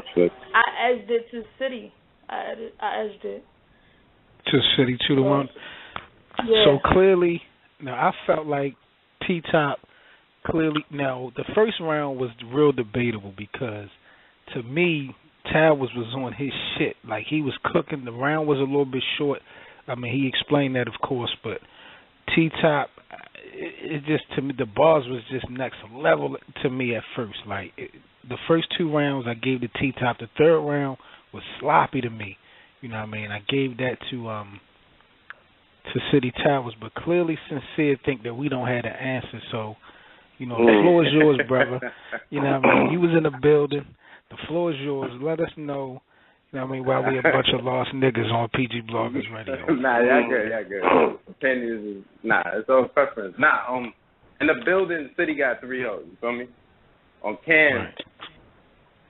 I edged it to City. I edged it to City 2-1. Yeah. So clearly, now I felt like T-Top clearly. Now the first round was real debatable because to me Towers was on his shit. Like he was cooking. The round was a little bit short. I mean he explained that of course, but T-Top, it just to me the bars was just next level to me at first. Like the first 2 rounds I gave to T-Top. The 3rd round was sloppy to me. You know what I mean? I gave that to CittyTowers, but clearly Sincere think that we don't have the answer. So, you know, the floor is yours, brother. You know what I mean? You was in the building. The floor is yours. Let us know. You know what I mean? Why we a bunch of lost niggas on PG Bloggers Radio. Nah, y'all good. Opinions is it's all preference. In the building, City got 3-0. You feel me? On Cam,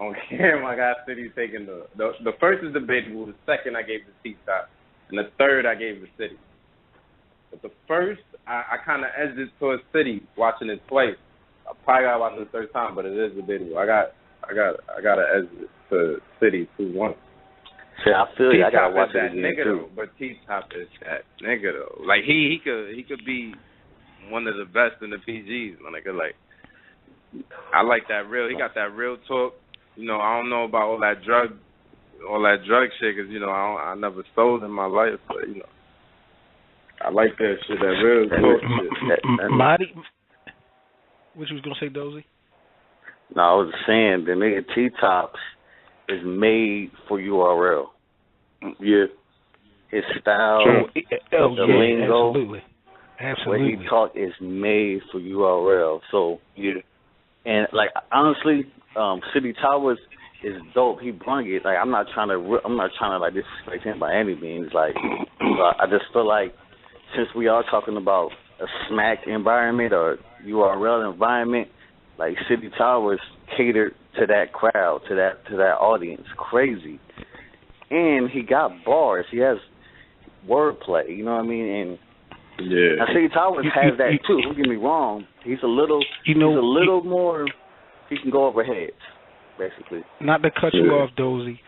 I got City taking the first is debatable. The second I gave the T-Top, and the 3rd I gave the City. But the first, I kind of edged it towards City, watching it twice. I probably got to watch it the 3rd time, but it is debatable. I got to edge it to City 2-1. Yeah, I feel you. I gotta watch that it again nigga too. Though, but T-Top is that nigga though. Like he could be one of the best in the PGs, my nigga. Like I like that real. He got that real talk. You know, I don't know about all that drug shit, cause you know I never sold in my life, but you know I like that shit. That real talk shit. Marty, what you was gonna say, Dozy? No, I was saying the nigga T-Top is made for URL. Yeah. His style, the lingo, absolutely. what he talk is made for URL. So yeah, and like honestly, CittyTowers, is dope. He brung it. Like I'm not trying to like disrespect him by any means. Like, but I just feel like since we are talking about a smack environment or URL environment, like CittyTowers catered to that crowd, to that audience. Crazy. And he got bars. He has wordplay. You know what I mean? And now CittyTowers has that too. Don't get me wrong. He's a little more. He can go over heads, basically. Not to cut you off, Dozy.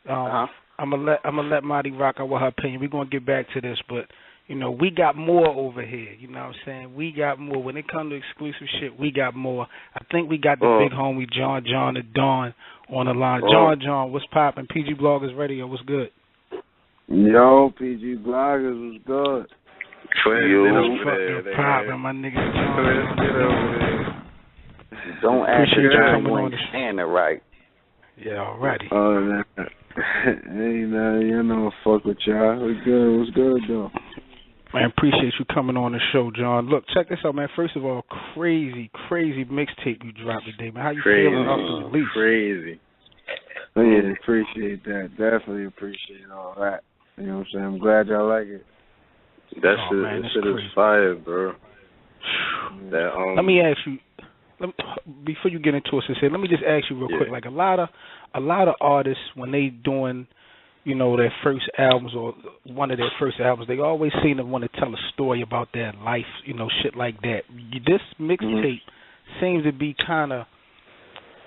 I'm gonna let Marty rock out with her opinion. We're gonna get back to this, but you know, we got more over here. You know what I'm saying? We got more. When it comes to exclusive shit, we got more. I think we got the big homie John and Dawn on the line. John, what's poppin'? PG Bloggers Radio, what's good? Yo, PG Bloggers, what's good? Poppin', my nigga John. Don't ask me you ain't saying it right. Yeah, alrighty. Oh, hey, man, you know, fuck with y'all. What's good, though? Man, appreciate you coming on the show, John. Look, check this out, man. First of all, crazy mixtape you dropped today, man. How you feeling off the release? Crazy. Oh, yeah, appreciate that. Definitely appreciate all that. You know what I'm saying? I'm glad y'all like it. That shit is fire, bro. Let me ask you, before you get into it, let me just ask you real quick. Like a lot of artists, when they doing, you know, their first albums or one of their first albums, they always seem to want to tell a story about their life, you know, shit like that. This mixtape seems to be kind of,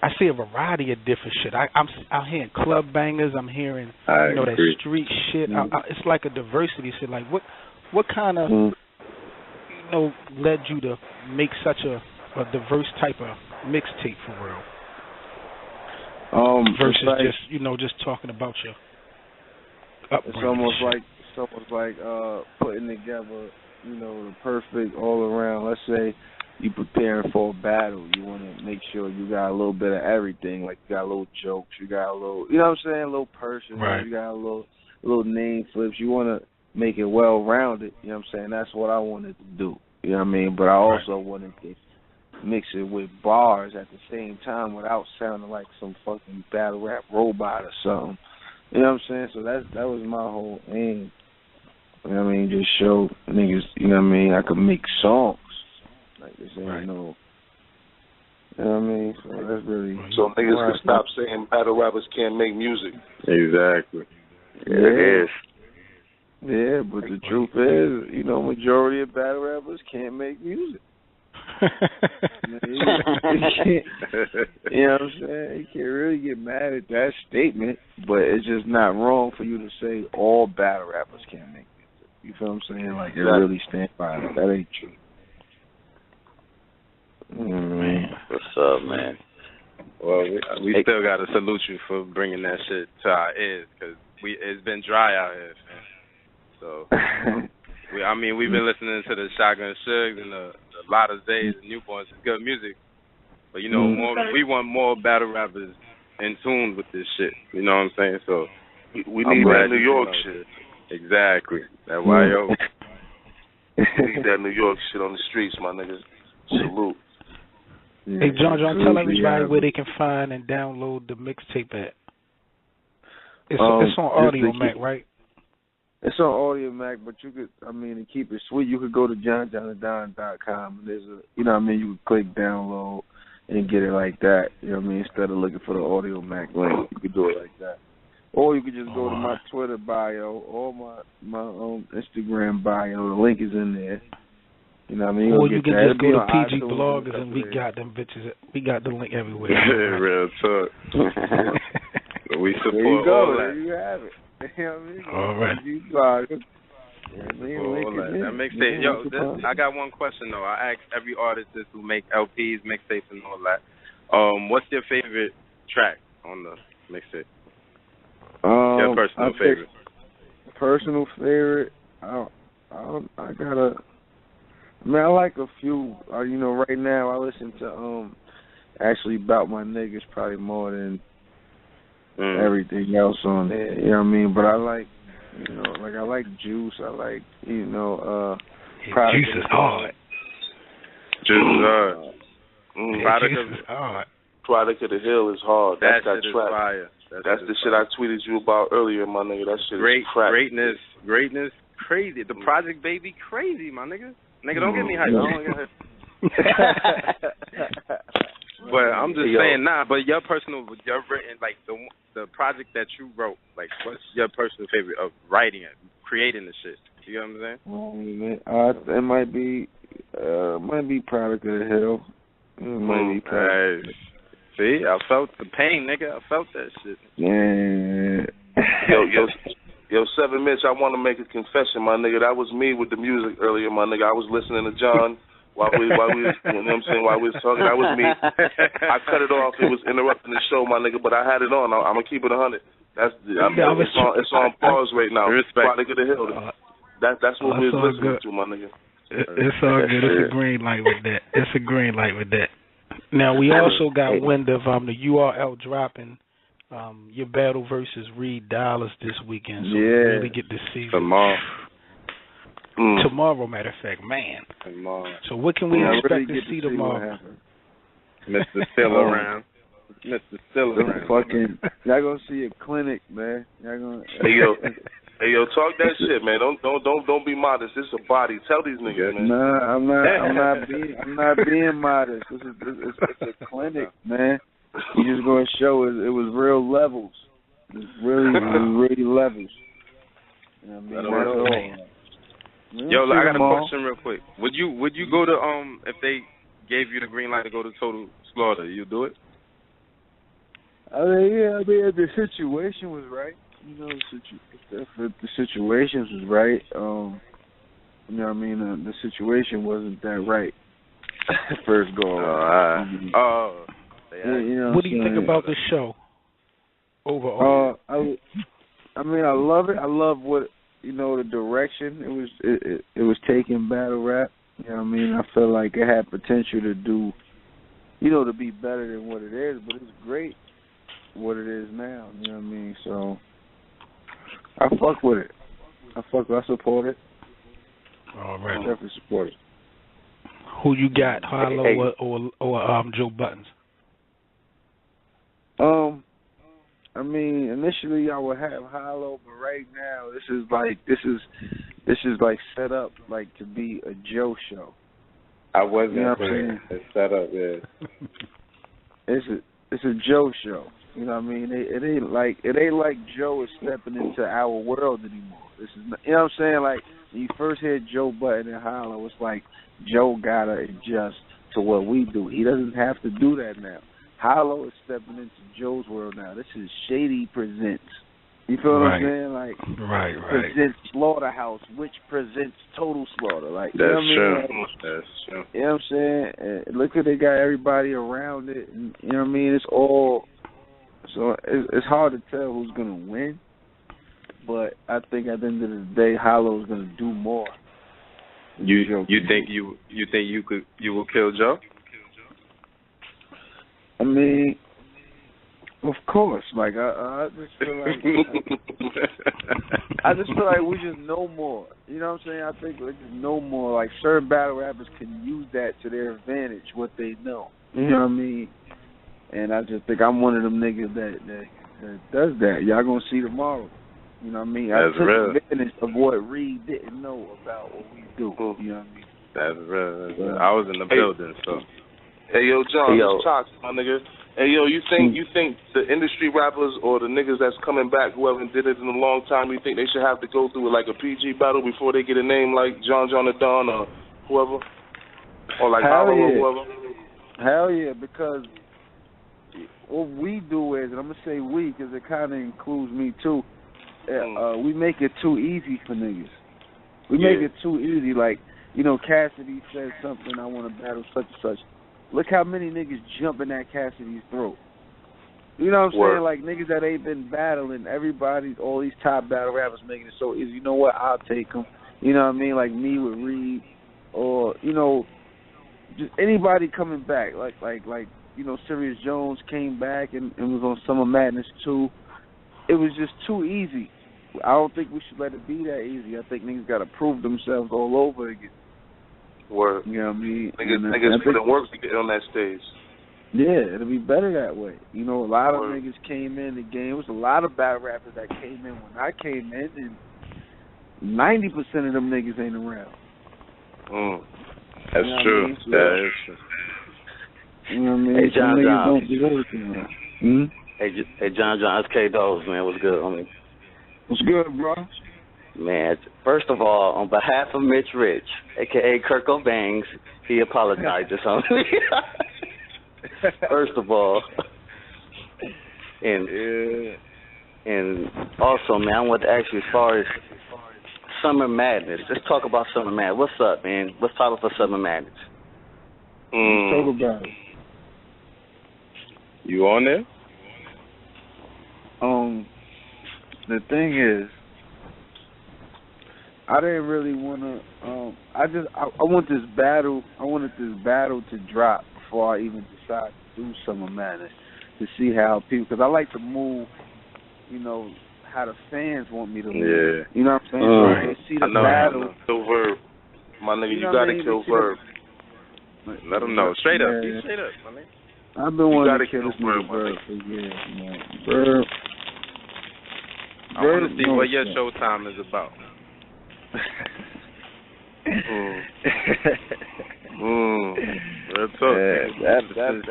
I see a variety of different shit. I'm hearing club bangers. I'm hearing, you know, that street shit. It's like a diversity shit. Like what kind of, you know, led you to make such a diverse type of mixtape for real? Versus just, you know, just talking about your upbringing. It's almost like putting together, you know, the perfect all around. Let's say you preparing for a battle. You want to make sure you got a little bit of everything. Like you got a little jokes, you got a little, you know what I'm saying, a little person, you got a little name flips. You want to make it well rounded. You know what I'm saying? That's what I wanted to do. You know what I mean? But I also wanted to mix it with bars at the same time without sounding like some fucking battle rap robot or something. You know what I'm saying? So that was my whole aim. You know what I mean? Just show niggas, you know what I mean, I could make songs. Like this ain't no, you know what I mean? So that's really... So niggas can stop saying battle rappers can't make music. Exactly. Yeah, it is. Yeah, but the truth is, you know, majority of battle rappers can't make music. You know what I'm saying? You can't really get mad at that statement, but it's just not wrong for you to say all battle rappers can't make music. You feel what I'm saying? Like, you really stand by it. That ain't true. Man, what's up, man? Well, we still got to salute you for bringing that shit to our ears, because it's been dry out here, man. So, we've been listening to the Shotgun Sugs and the Lotta Zays and Newborns. It's good music. But, you know, we want more battle rappers in tune with this shit. You know what I'm saying? So, we need that New York shit. Exactly. That YO. We need that New York shit on the streets, my niggas. Salute. Hey, John, tell everybody where they can find and download the mixtape at. It's on Audio Mac, right? It's on Audio Mac, but you could, to keep it sweet, you could go to johnjohnandon.com. And there's you know what I mean, you could click download and get it like that. You know what I mean? Instead of looking for the Audio Mac link, you could do it like that. Or you could just go to my Twitter bio or my Instagram bio. The link is in there. You know what I mean? Or you can just go to PG Bloggers and we got them bitches. We got the link everywhere. Real talk. We support there you go. all that. There you have it. You know what I mean? All right. That mixtape. Yo, I got one question though. I ask every artist this who make LPs, mixtapes, and all that. What's your favorite track on the mixtape? Your personal favorite. Personal favorite. I like a few. You know, right now I listen to actually About My Niggas probably more than everything else on there. You know what I mean? But I like, you know, like I like Juice. I like, you know, Juice is hard. Juice is hard. Juice is hard. Product of the Hill is hard. That That's shit is track. fire. That's the shit I tweeted you about earlier, my nigga. That shit is crack. Greatness, crazy. The Project Baby, crazy, my nigga. Nigga, don't get me hyped. I don't get hyped. But I'm just saying, but your written, like, the project that you wrote, like, what's your personal favorite of writing it, creating the shit? You know what I'm saying? It might be Product of the Hill. It might be Product. See, I felt the pain, nigga. I felt that shit. Yeah. Yo, 7 Mitch, I want to make a confession, my nigga. That was me with the music earlier, my nigga. I was listening to John while we you know what I'm saying, while we was talking. That was me. I cut it off. It was interrupting the show, my nigga, but I had it on. I'm going to keep it 100. It's on pause right now. Product of the Hill. That's what we was listening to, my nigga. It's all good. It's a green light with that. Now, we also got wind of the URL dropping your battle versus Reed Dollars this weekend. So we really get to see tomorrow. Tomorrow, matter of fact, man. Tomorrow. So what can we expect to see tomorrow? Mr. Still around. Fucking, y'all gonna see a clinic, man. Y'all gonna. Hey yo, talk that shit, man. Don't be modest. It's a body. Tell these niggas, man. Nah, I'm not being modest. It's a clinic, man. You just gonna show it was real levels. It was really levels. You know what I mean? Yo, I got a question real quick. Would you go to if they gave you the green light to go to Total Slaughter, you do it? I mean, if the situation was right. You know, if the situations was right, you know what I mean, the situation wasn't that right. First go around. You know what do you think about the show overall? I mean, I love it. I love what, you know, the direction it was taking battle rap. You know what I mean? I feel like it had potential to do, you know, to be better than what it is, but it's great what it is now. You know what I mean? So I fuck with it. I support it. All right. I definitely support it. Who you got, Harlow or Joe Buttons? I mean, initially I would have Harlow, but right now this is like set up like to be a Joe show. I wasn't, you know what I'm saying? It's set up, yeah. It's a Joe show. You know what I mean? It ain't like Joe is stepping into our world anymore. This is, you know what I'm saying? Like when you first hear Joe Button and Hollow, it's like Joe gotta adjust to what we do. He doesn't have to do that now. Hollow is stepping into Joe's world now. This is Shady Presents. You feel what I'm saying? Like right. Presents Slaughterhouse, which presents Total Slaughter. Like that's true. That's true. You know what I'm saying? And look at they got everybody around it. And, you know what I mean? It's all. So it's hard to tell who's gonna win, but I think at the end of the day, Hollow's gonna do more. You think you will kill Joe? I mean, of course. Like I just feel like I just feel like we just know more. You know what I'm saying? I think we just know more. Like certain battle rappers can use that to their advantage, what they know. You know what I mean? And I just think I'm one of them niggas that does that. Y'all gonna see tomorrow. You know what I mean? That's I took real. advantage of what Reed didn't know about what we do. You know what I mean? That's real. I was in the building, so. Hey yo, John, it's toxic, my nigga. Hey yo, you think the industry rappers or the niggas that's coming back, whoever did it in a long time, you think they should have to go through like a PG battle before they get a name like John the Don or whoever, or like Hollow or whoever? Hell yeah, because what we do is, and I'm gonna say we because it kind of includes me too. We make it too easy for niggas. We make it too easy. Like, you know, Cassidy says something, I want to battle such and such. Look how many niggas jumping at Cassidy's throat. You know what I'm saying? Like, niggas that ain't been battling, all these top battle rappers making it so easy. You know what? I'll take them. You know what I mean? Like me with Reed, or, you know, just anybody coming back. Like you know, Sirius Jones came back and was on Summer Madness 2. It was just too easy. I don't think we should let it be that easy. I think niggas got to prove themselves all over again. Word. You know what I mean? Niggas put in work to get on that stage. Yeah, it'll be better that way. You know, a lot of niggas came in the game. It was a lot of bad rappers that came in when I came in, and 90% of them niggas ain't around. That's true. That is true. You know what I mean? Hey, John, don't do everything, man. Hey, John, it's K-Dogs, man. What's good, homie? What's good, bro? Man, first of all, on behalf of Mitch Rich, a.k.a. Kirk O'Bangs, he apologized to something. First of all. And also, man, I want to ask you as far as Summer Madness. Let's talk about Summer Madness. What's up, man? What's title for Summer Madness? Let's talk about it. You on there? The thing is, I didn't really want to. I want this battle. I wanted this battle to drop before I even decide to do Summer Madness, to see how people. Because I like to move. You know how the fans want me to move. Yeah. You know what I'm saying? So they see the battle. Kill Verb, my nigga. You gotta kill Verb. Let them know. Straight up. Be straight up, my nigga. I've been wanting to kill this nigga Verb for years, man. Verb. I want to see what your showtime is about.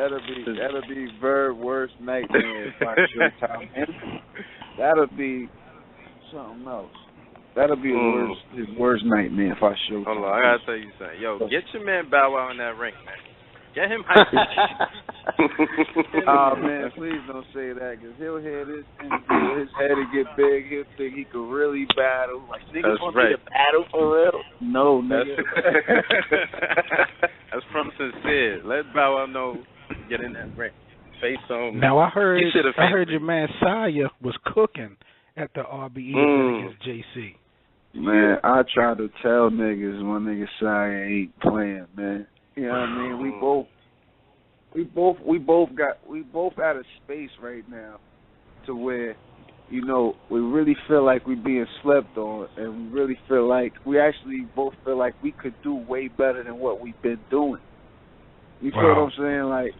That'll be Verb's worst nightmare if I showtime him. That'll be something else. That'll be his worst nightmare if I showtime. Hold on, I gotta tell you something. Yo, get your man Bow Wow in that ring, man. Get him hyped. Oh man, please don't say that, because he'll hear this interview, his head will get big, he'll think he could really battle. Like, niggas want me to battle for real? No, nigga. That's from Sincere. Let Bow Wow know, get in that ring. Face on. Now I heard your man Saya was cooking at the RBE against JC. Man, I try to tell niggas my nigga Saya ain't playing, man. You know what I mean? We both at a space right now to where, you know, we really feel like we're being slept on, and we really feel like we actually both feel like we could do way better than what we've been doing. You feel what I'm saying? Like,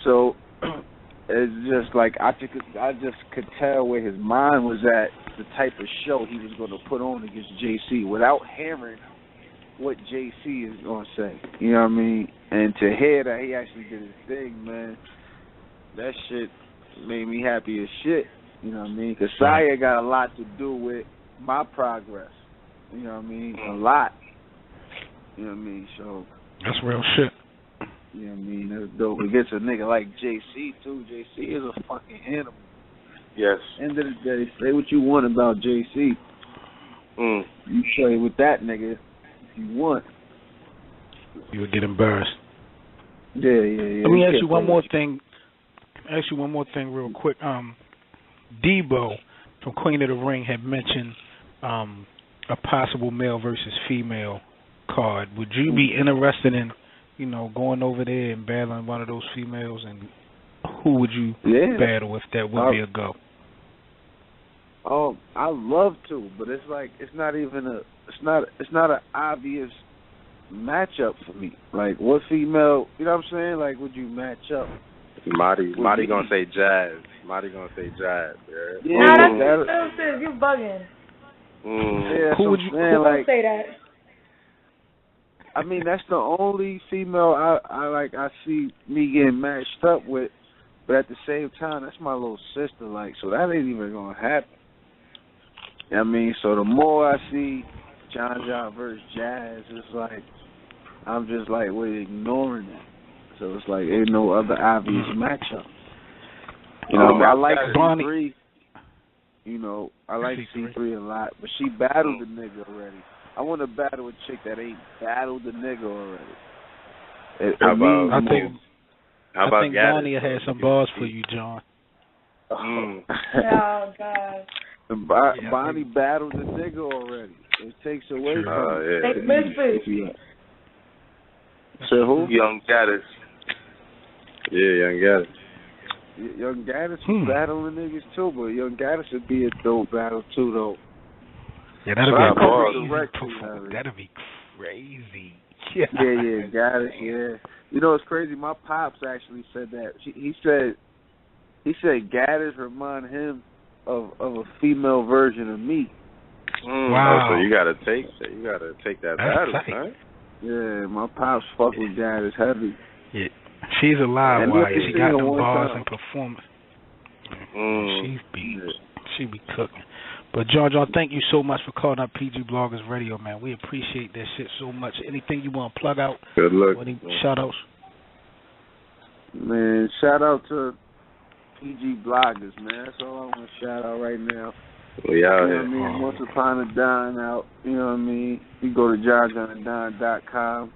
so it's just like I just could tell where his mind was at, the type of show he was going to put on against JC without hearing what JC is going to say. You know what I mean? And to hear that he actually did his thing, man, that shit made me happy as shit. You know what I mean? Because Saya got a lot to do with my progress. You know what I mean? A lot. You know what I mean? So that's real shit. You know what I mean? That's dope. It gets a nigga like JC, too. JC is a fucking animal. Yes. End of the day, say what you want about JC. You say with that nigga if you want. You would get embarrassed. Yeah. Let me ask you one more thing. Real quick. Debo from Queen of the Ring had mentioned a possible male versus female card. Would you be interested in, you know, going over there and battling one of those females, and who would you battle if that would be a go? I love to, but it's like it's not an obvious matchup for me. Like, what female, you know what I'm saying? Like, would you match up? Marty gonna say Jazz. Marty gonna say Jazz. Yeah. Nah, that's still you bugging. Yeah, who would you say that? I mean, that's the only female I see me getting matched up with, but at the same time, that's my little sister. Like, so that ain't even gonna happen. I mean, so the more I see John versus Jazz, it's like I'm just like ignoring it. So it's like ain't no other obvious matchup. You know, I like C3. You know, I like C3 a lot, but she battled the nigga already. I want to battle a chick that ain't battled the nigga already. I think Bonnie had some balls for you, John. Oh God. Bonnie battled the nigga already. It takes away from it. Take Memphis. So who? Young Gaddis. Yeah, Young Gaddis. Young Gaddis was battling niggas too, but Young Gaddis would be a dope battle too, though. Yeah, that'll be crazy. Yeah, got it. Yeah, you know it's crazy. My pops actually said that. He said Gaddis remind him of a female version of me. Wow. So you gotta take that battle, right? Yeah, my pops fuck with Gaddis heavy. Yeah, she's a live wire. She got them bars and performance. She be cooking. But John, thank you so much for calling up PG Bloggers Radio, man. We appreciate that shit so much. Anything you want to plug out? Good luck. Any shout outs? Man, shout out to PG Bloggers, man. That's all I want to shout out right now. We out here. You know what I mean? Once Upon a Don out. You know what I mean? You go to JohnJohnandDon.com.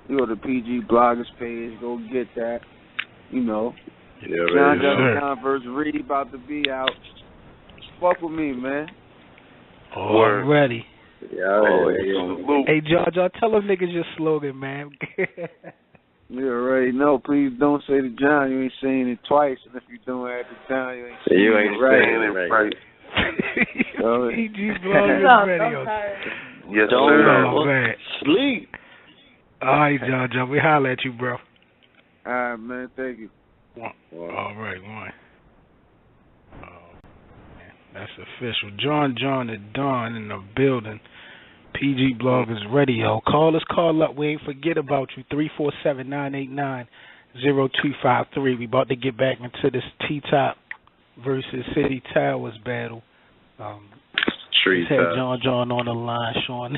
You go to PG Bloggers page. Go get that. You know. Yeah, John John and versus Reed about to be out. Fuck with me, man. Already. Hey, John, tell them niggas your slogan, man. You already know. Please don't say to John you ain't saying it twice, and if you don't add to John, you ain't saying it right. PG Bloggers Radio. Yes, don't sir. Sleep. All right, John, we holler at you, bro. All right, man. Thank you. All right, one. That's official. John and Don in the building. PG Bloggers Radio. Call up. We ain't forget about you. 347-989-0253. We about to get back into this TTop versus CittyTowers battle. Had John on the line, Sean.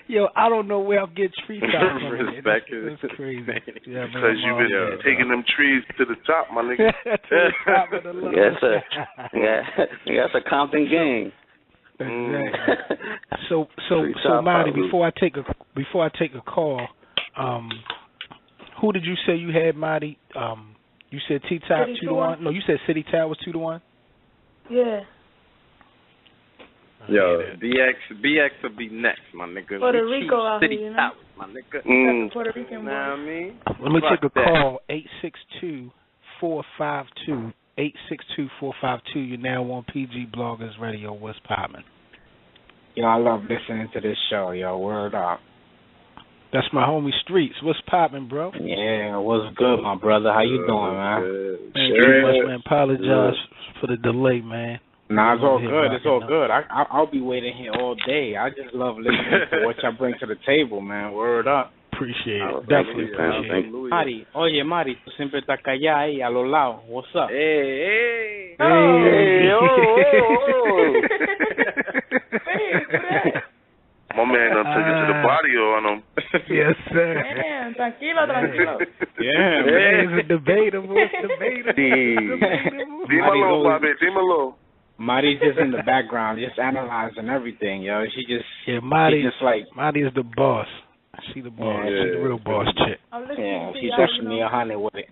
Yo, I don't know where I'm getting tree top from. It's crazy. Yeah, because you've been taking them trees to the top, my nigga. Yes, sir. Yeah, that's a Compton gang. Exactly. So, Marty, before I take a call, who did you say you had, Marty? You said T-Top 2-1. No, you said CittyTowers 2-1. Yeah. Yo, BX will be next, my nigga. Puerto Rico out here, you know? My nigga. Puerto Rican boy. Know what I mean? Let me take a call. 862-452. 862-452. You're now on PG Bloggers Radio. What's poppin'? Yo, I love listening to this show, yo. Word up. That's my homie Streets. What's poppin', bro? Yeah, what's good, my brother? How you doing, man? Thank you very much, man. Apologize for the delay, man. Nah, it's all good. It's all good. I'll be waiting here all day. I just love listening to what y'all bring to the table, man. Word up. Appreciate it. Definitely appreciate it. Mari, oye, Mari, tú siempre estás callada ahí a los lados. What's up? Hey. My man done took it to the body on him. Yes, sir. Damn, tranquilo. Yeah, man. It's debatable. Dímelo, Bobby. Dímelo. Mari's just in the background, just analyzing everything, yo. She just Marty is the boss. She the boss. Yeah. She's the real boss chick. Yeah, she's definitely 100 with it.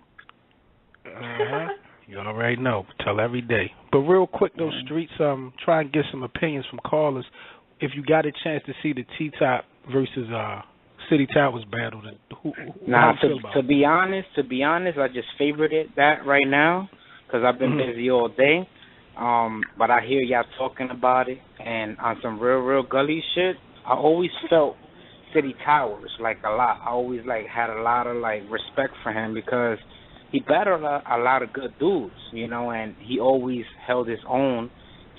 You already know. Tell every day. But real quick, those Streets, try and get some opinions from callers. If you got a chance to see the T-Top versus CittyTowers battle, how do you feel about to be honest, I just favorited that right now because I've been busy all day. But I hear y'all talking about it, and on some real gully shit, I always felt CittyTowers like a lot. I always had a lot of respect for him because he battled a lot of good dudes, you know, and he always held his own.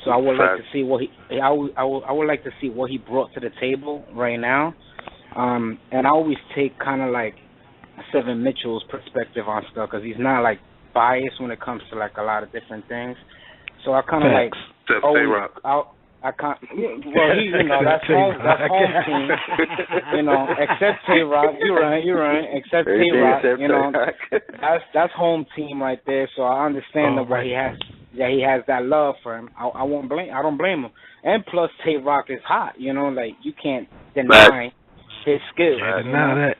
So I would like to see what I would like to see what he brought to the table right now. And I always take kind of Seven Mitchell's perspective on stuff because he's not biased when it comes to a lot of different things. So I kind of I can't. Well, he, you know, that's home team. You know, except Tay-Rock, you're right. Except Tay-Rock, you know, that's home team right there. So I understand that he has that love for him. I don't blame him. And plus, Tay-Rock is hot. You know, you can't deny his skills. Can't deny that.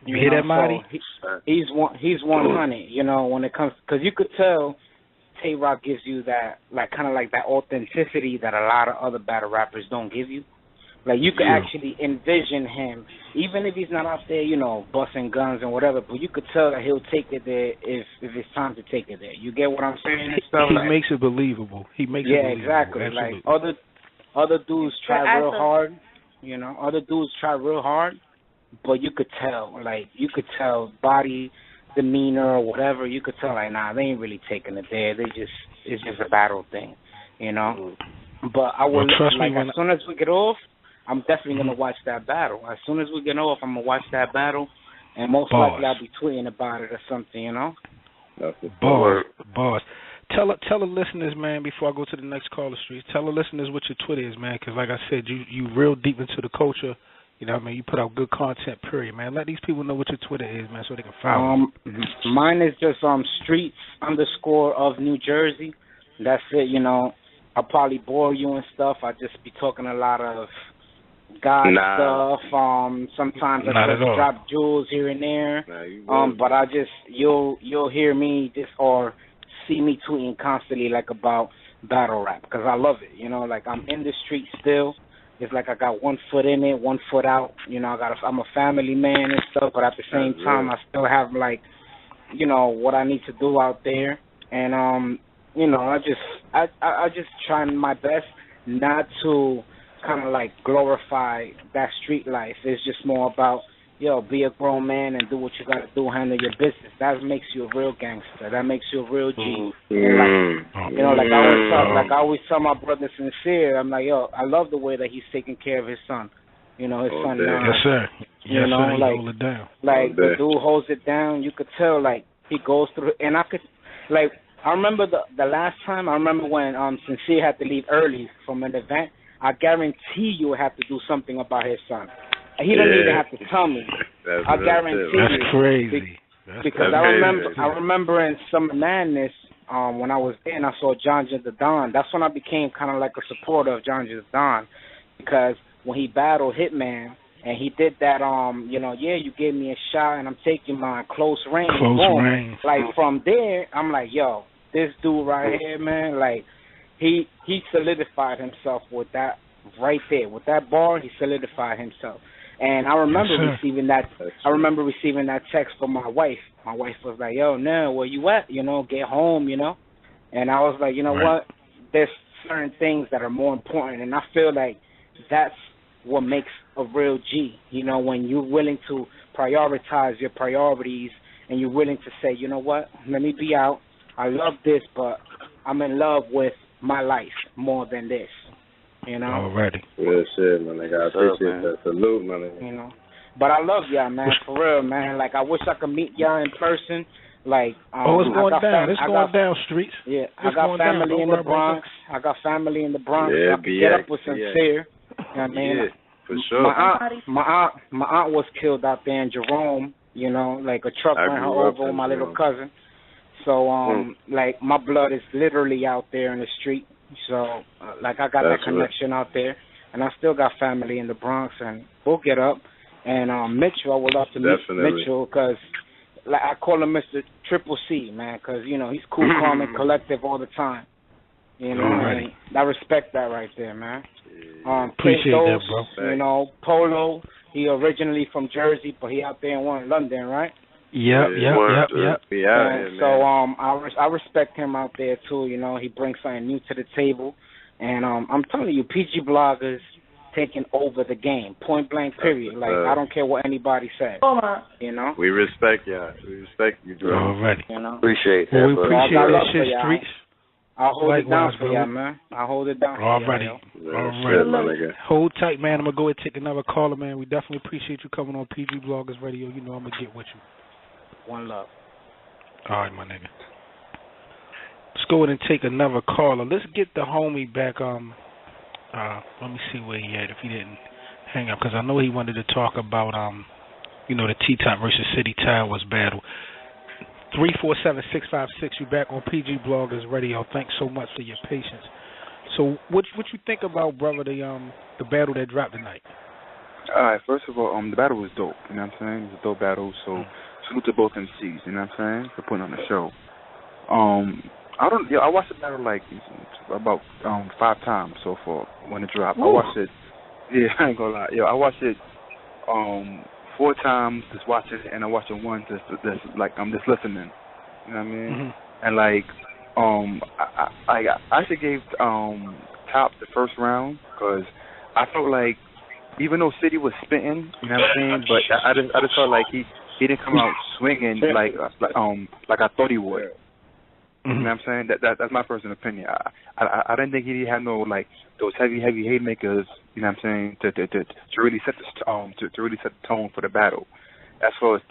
You hear that, Marty? So he's 100. You know, when it comes, because you could tell. Tay-Rock gives you that, kind of that authenticity that a lot of other battle rappers don't give you. You could actually envision him, even if he's not out there, you know, busting guns and whatever, but you could tell that he'll take it there if it's time to take it there. You get what I'm saying? And stuff? He makes it believable. He makes it believable. Exactly. Absolutely. other dudes try They're real actors. hard, you know. Other dudes try real hard, but you could tell, like, body, demeanor, or whatever. You could tell, like, nah, they ain't really taking it there. It's just a battle thing, you know. But I will, like, as soon as we get off, I'm definitely gonna watch that battle. As soon as we get off, I'm gonna watch that battle, and most likely I'll be tweeting about it or something, you know. Boss. Tell the listeners, man, before I go to the next caller street, tell the listeners what your Twitter is, man, because like I said, you real deep into the culture. You know what I mean? You put out good content, period, man. Let these people know what your Twitter is, man, so they can follow you. Mine is just streets_of New Jersey. That's it, you know. I'll probably bore you and stuff. I just be talking a lot of God stuff. Sometimes I just drop jewels here and there. But I just you'll hear me just or see me tweeting constantly like about battle rap because I love it. You know, like I'm in the street still. It's like I got 1 foot in it, 1 foot out. You know, I'm a family man and stuff, but at the same time I still have like, you know, what I need to do out there. And you know, I just try my best not to kind of like glorify that street life. It's just more about, yo, be a grown man and do what you got to do, handle your business. That makes you a real gangster. That makes you a real G. And like, you know, like I always tell my brother Sincere, I'm like, yo, I love the way that he's taking care of his son. You know, his son. Yes, sir. You know, sir. like, hold it down. Like the dude holds it down. You could tell, like he goes through, and I could, like, I remember the last time. I remember when Cityy had to leave early from an event. I guarantee you would have to do something about his son. He didn't even have to tell me. I guarantee you. That's crazy. Because I remember in Summer Madness, when I was there and I saw John J. the Don. That's when I became kind of like a supporter of John J. the Don, because when he battled Hitman and he did that, you know, yeah, you gave me a shot and I'm taking my close range. Boom. Like from there, I'm like, yo, this dude right here, man, like he solidified himself with that right there. With that bar, he solidified himself. And I remember receiving that. I remember receiving that text from my wife. My wife was like, "Yo, no, where you at? You know, get home, you know." And I was like, you know what? There's certain things that are more important, and I feel like that's what makes a real G. You know, when you're willing to prioritize your priorities, and you're willing to say, you know what? Let me be out. I love this, but I'm in love with my life more than this. You know? Already. Real shit, my nigga. I appreciate that. Salute, my nigga. You know? But I love y'all, man, for real, man. Like, I wish I could meet y'all in person. Like, it's going down. It's going down, streets. Yeah, I got family in the Bronx. I got family in the Bronx. Yeah, I can get up with Sincere. You know what I mean? Yeah, for sure. My aunt was killed out there in Jerome. You know, like a truck ran her over with my little cousin. So, like, my blood is literally out there in the street. So, like, I got that connection out there. And I still got family in the Bronx. And we'll get up. And Mitchell, I would love to meet Mitchell because, like, I call him Mr. Triple C, man, because, you know, he's cool, calm, and collective all the time. You know, and I respect that right there, man. Appreciate that, bro. You know, Polo, he originally from Jersey, but he out there in London, right? Yep. So I respect him out there too. You know, he brings something new to the table, and I'm telling you, PG Bloggers taking over the game, point blank, period. Like I don't care what anybody says. You know, we respect y'all. We respect you, bro. Already. You know, appreciate that. Well, we appreciate that shit, streets. I'll hold it down for y'all, man. I'll hold it down for y'all. Alrighty. Hold tight, man. I'm going to go ahead and take another caller, man. We definitely appreciate you coming on PG Bloggers Radio. You know I'm going to get with you. One love. All right, my nigga. Let's go ahead and take another caller. Let's get the homie back. Let me see where he at if he didn't hang up, because I know he wanted to talk about, you know, the TTop versus CittyTowers battle. 347-656. You back on PG Bloggers Radio. Thanks so much for your patience. So, what you think about, brother, the battle that dropped tonight? All right. First of all, the battle was dope. You know what I'm saying? It was a dope battle. So, salute to both MCs. You know what I'm saying? For putting on the show. I watched the battle like about 5 times so far when it dropped. Ooh. I watched it. Yeah, I ain't gonna lie. I watched it 4 times, just watching it, and I watched it once, just like I'm just listening. You know what I mean? And like, I actually gave Top the first round because I felt like even though City was spitting, you know what I'm saying, but I just felt like he didn't come out swinging like I thought he would. You know what I'm saying? That's my personal opinion. I didn't think he had no like those heavy haymakers. You know what I'm saying? To really set the to really set the tone for the battle. As far as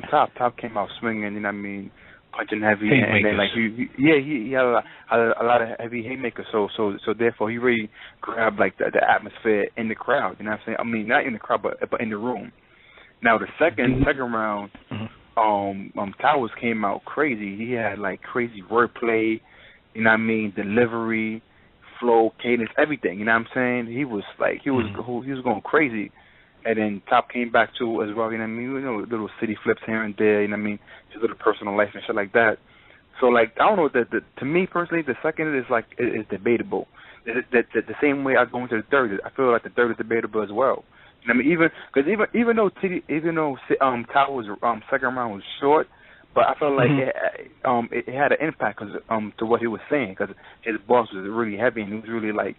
Top came out swinging. You know what I mean? Punching heavy, and then like he had a lot of heavy haymakers. So therefore he really grabbed like the atmosphere in the crowd. You know what I'm saying? I mean not in the crowd, but in the room. Now the second round. Towers came out crazy. He had like crazy wordplay, you know what I mean, delivery, flow, cadence, everything. You know what I'm saying? He was going crazy. And then Top came back too as well. You know what I mean? You know, little city flips here and there. You know what I mean? His little personal life and shit like that. So like I don't know. To me personally, the second is debatable. The same way I go into the third. I feel like the third is debatable as well. I mean, even though Towers second round was short, but I felt like it had an impact to what he was saying because his boss was really heavy and he was really like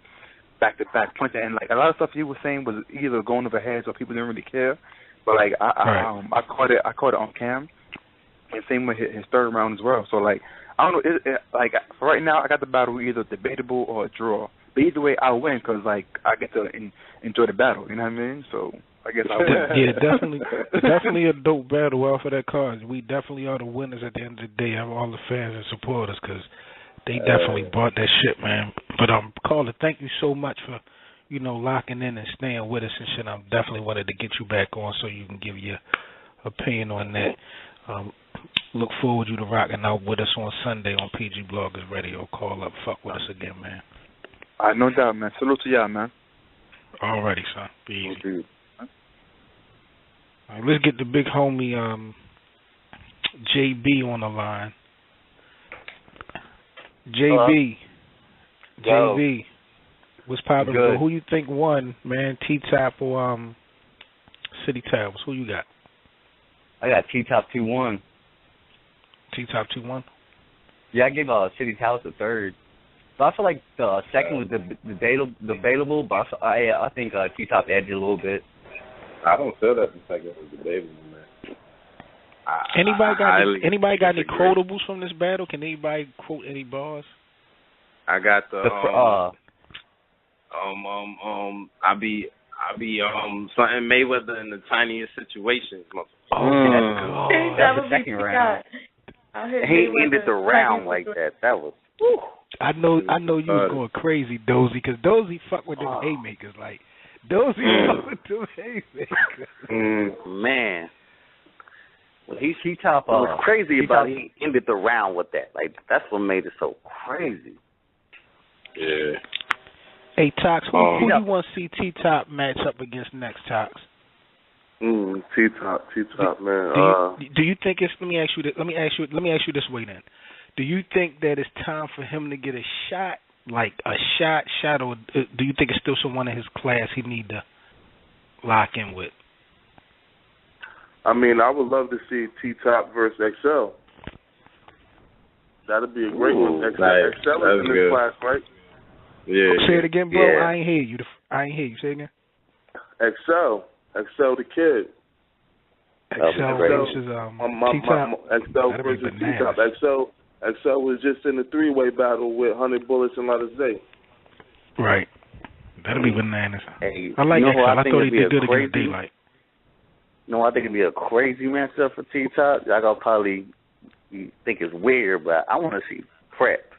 back to back punching and like a lot of stuff he was saying was either going over heads or people didn't really care. But like I caught it on cam, and same with his third round as well. So like I don't know, like for right now I got the battle either debatable or a draw. But either way, I'll win because like I get to enjoy the battle. You know what I mean? So I guess I'll win. Yeah, definitely a dope battle off of that card. We definitely are the winners at the end of the day. Have all the fans and supporters because they definitely bought that shit, man. But Carla, thank you so much for locking in and staying with us and shit. I definitely wanted to get you back on so you can give your opinion on that. Look forward to you to rocking out with us on Sunday on PG Bloggers Radio. Call up, fuck with us again, man. No doubt, man. Salute to y'all, man. Alrighty, son. Be easy. All right, let's get the big homie JB on the line. JB, what's poppin'? Who you think won, man? TTop or CittyTowers? Who you got? I got TTop 2-1. TTop 2-1? Yeah, I gave CittyTowers the third. So I feel like the second was debatable, but I think TTop edged a little bit. I don't feel that the second was debatable, man. Anybody got any quotables from this battle? Can anybody quote any bars? I got I be something Mayweather in the tiniest situations. That's the second round. He ended the round like that. That was. Whew. I know you was going crazy, Dozy, because Dozy fuck with them haymakers. Like Dozy fuck with them haymakers. Man, well, TTop was crazy about. He ended the round with that. Like that's what made it so crazy. Yeah. Hey Tox, who you want to see TTop match up against next, Tox? TTop, man. Do you think it's? Let me ask you this way then. Do you think that it's time for him to get a shot, like a shot, or do you think it's still someone in his class he need to lock in with? I mean, I would love to see TTop versus XL. That'd be a great one. XL is in his class, right? Yeah. Say it again, bro. Yeah. I ain't hear you. Say it again. XL the kid. XL versus TTop. XL versus TTop. XL was just in the three-way battle with 100 Bullets and Latazay. Right. That'll be bananas. Hey, I like XL. I thought he did good against Daylight. No, I think it'd be a crazy matchup for TTop. Y'all gonna probably think it's weird, but I want to see Prep.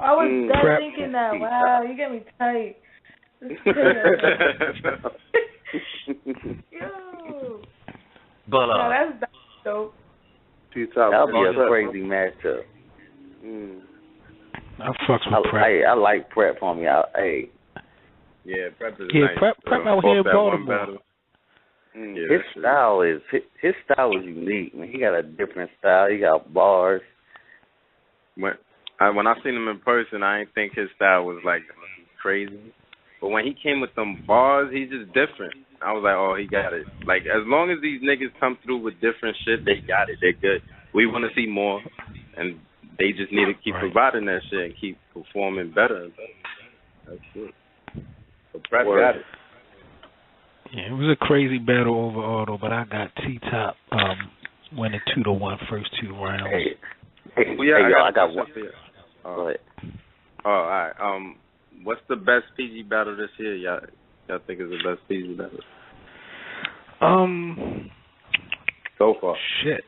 I was just thinking that. Wow, you get me tight. Yo. But that's dope. That'll be a crazy matchup. I fucks with Prep. I like Prep for me. Yeah, Prep is nice. Prep out here in Baltimore. His style is unique. Man, he got a different style. He got bars. When I seen him in person, I didn't think his style was like crazy. But when he came with them bars, he's just different. I was like, oh, he got it. Like, as long as these niggas come through with different shit, they got it. They're good. We want to see more, and they just need to keep providing that shit and keep performing better and better. That's it. So Pratt got it. Yeah, it was a crazy battle overall, though, but I got TTop winning 2-1 first 2 rounds. I got one. Go ahead. Oh, all right. What's the best PG battle this year? Y'all think is the best PG battle? So far. Shit.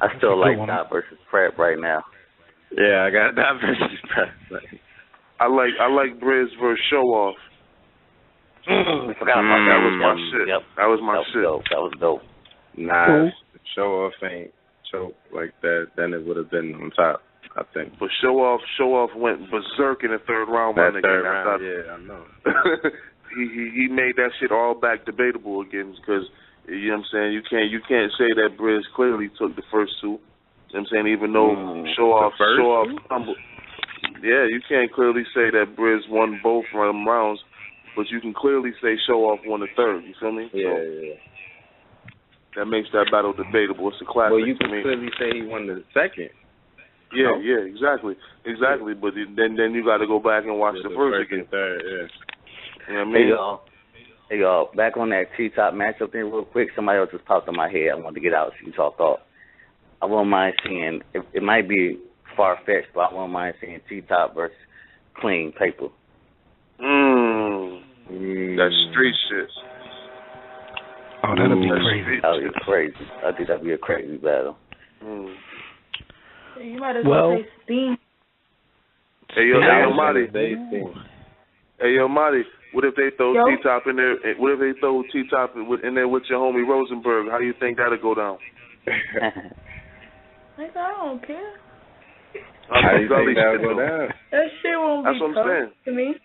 I still like Dot versus Pratt right now. Yeah, I got Dot versus Pratt. I like Briz versus Show Off. We forgot about that. That was my shit. Yep. That was my shit. That was dope. Nah, Show Off ain't choke like that. Then it would have been on top, I think. But Show Off went berserk in the third round. That third round, yeah, I know. he made that shit all back debatable again because you know what I'm saying. You can't say that Briz clearly took the first 2. You know what I'm saying, even though Show Off stumbled. Yeah, you can't clearly say that Briz won both rounds, but you can clearly say Show Off won the third. You feel me? Yeah. That makes that battle debatable. It's a classic. Well, you can clearly say he won the second. Yeah, exactly. But then you got to go back and watch the first again. Third, yeah. You know what I mean? Hey y'all, back on that T-Top matchup thing real quick. Somebody else just popped in my head. I wanted to get out so you talk off. I wouldn't mind seeing, it might be far-fetched, but I wouldn't mind seeing T-Top versus Clean Paper. That's street shit. Oh, that'd be crazy. That'd be crazy. I think that'd be a crazy battle. You might as well say Steam. Hey, yo, Marty. What if they throw T-Top in there? What if they throw T-Top in there with your homie Rosenberg? How you think that'll go down? I don't care. How you think that'll go down? That shit won't That's be what I'm tough saying. to me.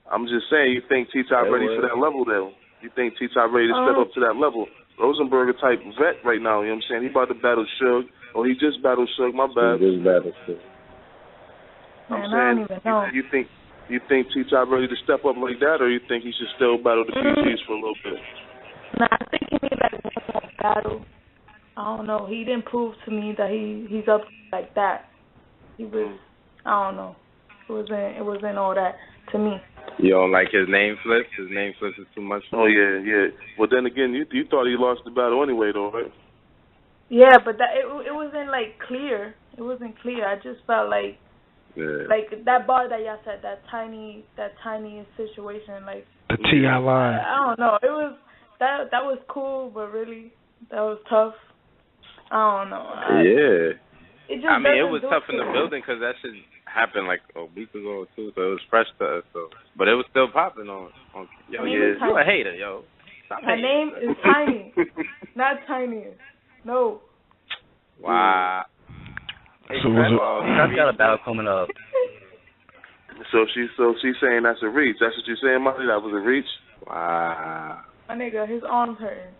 I'm just saying, you think T-Top ready for that level, though? You think T-Top ready to step up to that level? Rosenberg type vet right now, you know what I'm saying? He about to battle Suge. Oh, he just battled Suge, my bad. He just battled Suge. I'm saying, I don't even know. You think T-Top ready to step up like that, or you think he should still battle the PGs for a little bit? Nah, I think he needs like one more battle. I don't know. He didn't prove to me that he's up like that. He was, I don't know. It wasn't all that to me. You don't like his name flips? His name flips is too much. Oh yeah. Well, then again, you thought he lost the battle anyway, though, right? Yeah, but that it wasn't like clear. It wasn't clear. I just felt like that bar that y'all said, that tiny situation, like the T.I. line. I don't know. It was that was cool, but really that was tough. I don't know. It was tough in the building because that shit happened like a week ago or two, so it was fresh to us. So, but it was still popping on. Yo, you a hater, yo. Stop My name is Tiny, not Tiny. No. Wow. Hey, I've got a battle coming up. So she's saying that's a reach. That's what you're saying, Molly? That was a reach? Wow. My nigga, his arm's hurting.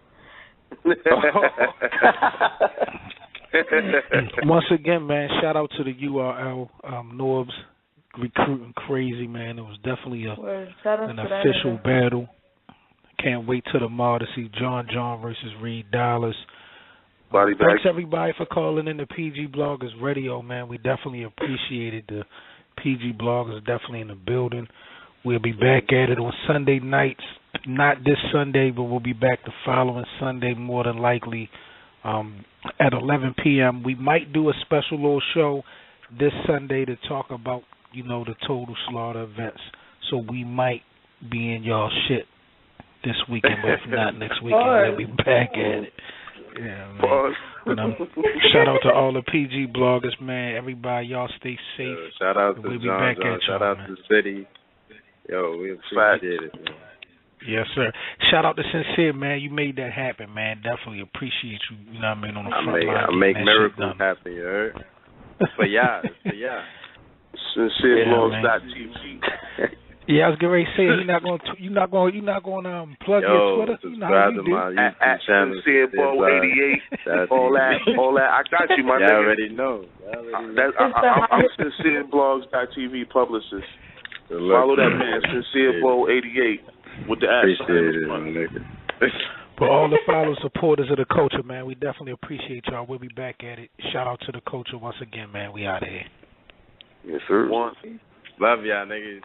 Once again, man, shout out to the URL Norbs recruiting crazy, man. It was definitely an official battle. Can't wait till tomorrow to see John versus Reed Dollars. Thanks everybody for calling in the PG Bloggers Radio, man. We definitely appreciated the PG Bloggers definitely in the building. We'll be back at it on Sunday nights. Not this Sunday, but we'll be back the following Sunday, more than likely, at 11 p.m. We might do a special little show this Sunday to talk about, the Total Slaughter events. So we might be in y'all shit this weekend, but if not next weekend, we'll be back at it. Yeah, man. Shout out to all the PG bloggers, man. Everybody, y'all stay safe. Shout out to we'll be John. Back at shout y'all, out man. to Cityy. Yo, we appreciate it, man. Yes, sir. Shout out to Sincere, man. You made that happen, man. Definitely appreciate you. You know what I mean? On the front line. I make miracles happen, you heard? For y'all. SincereBlogs.tv. Yeah, I was getting ready to say you're not going plug your Twitter. Subscribe to my YouTube channel. SincereBlo88. All that. I got you, my nigga. Y'all already know. I'm SincereBlogs.tv publicist. Follow that man, SincereBlo88 with the @ Appreciate it, my nigga. For all the followers, supporters of the culture, man, we definitely appreciate y'all. We'll be back at it. Shout out to the culture once again, man. We out of here. Yes, sir. Love y'all, niggas.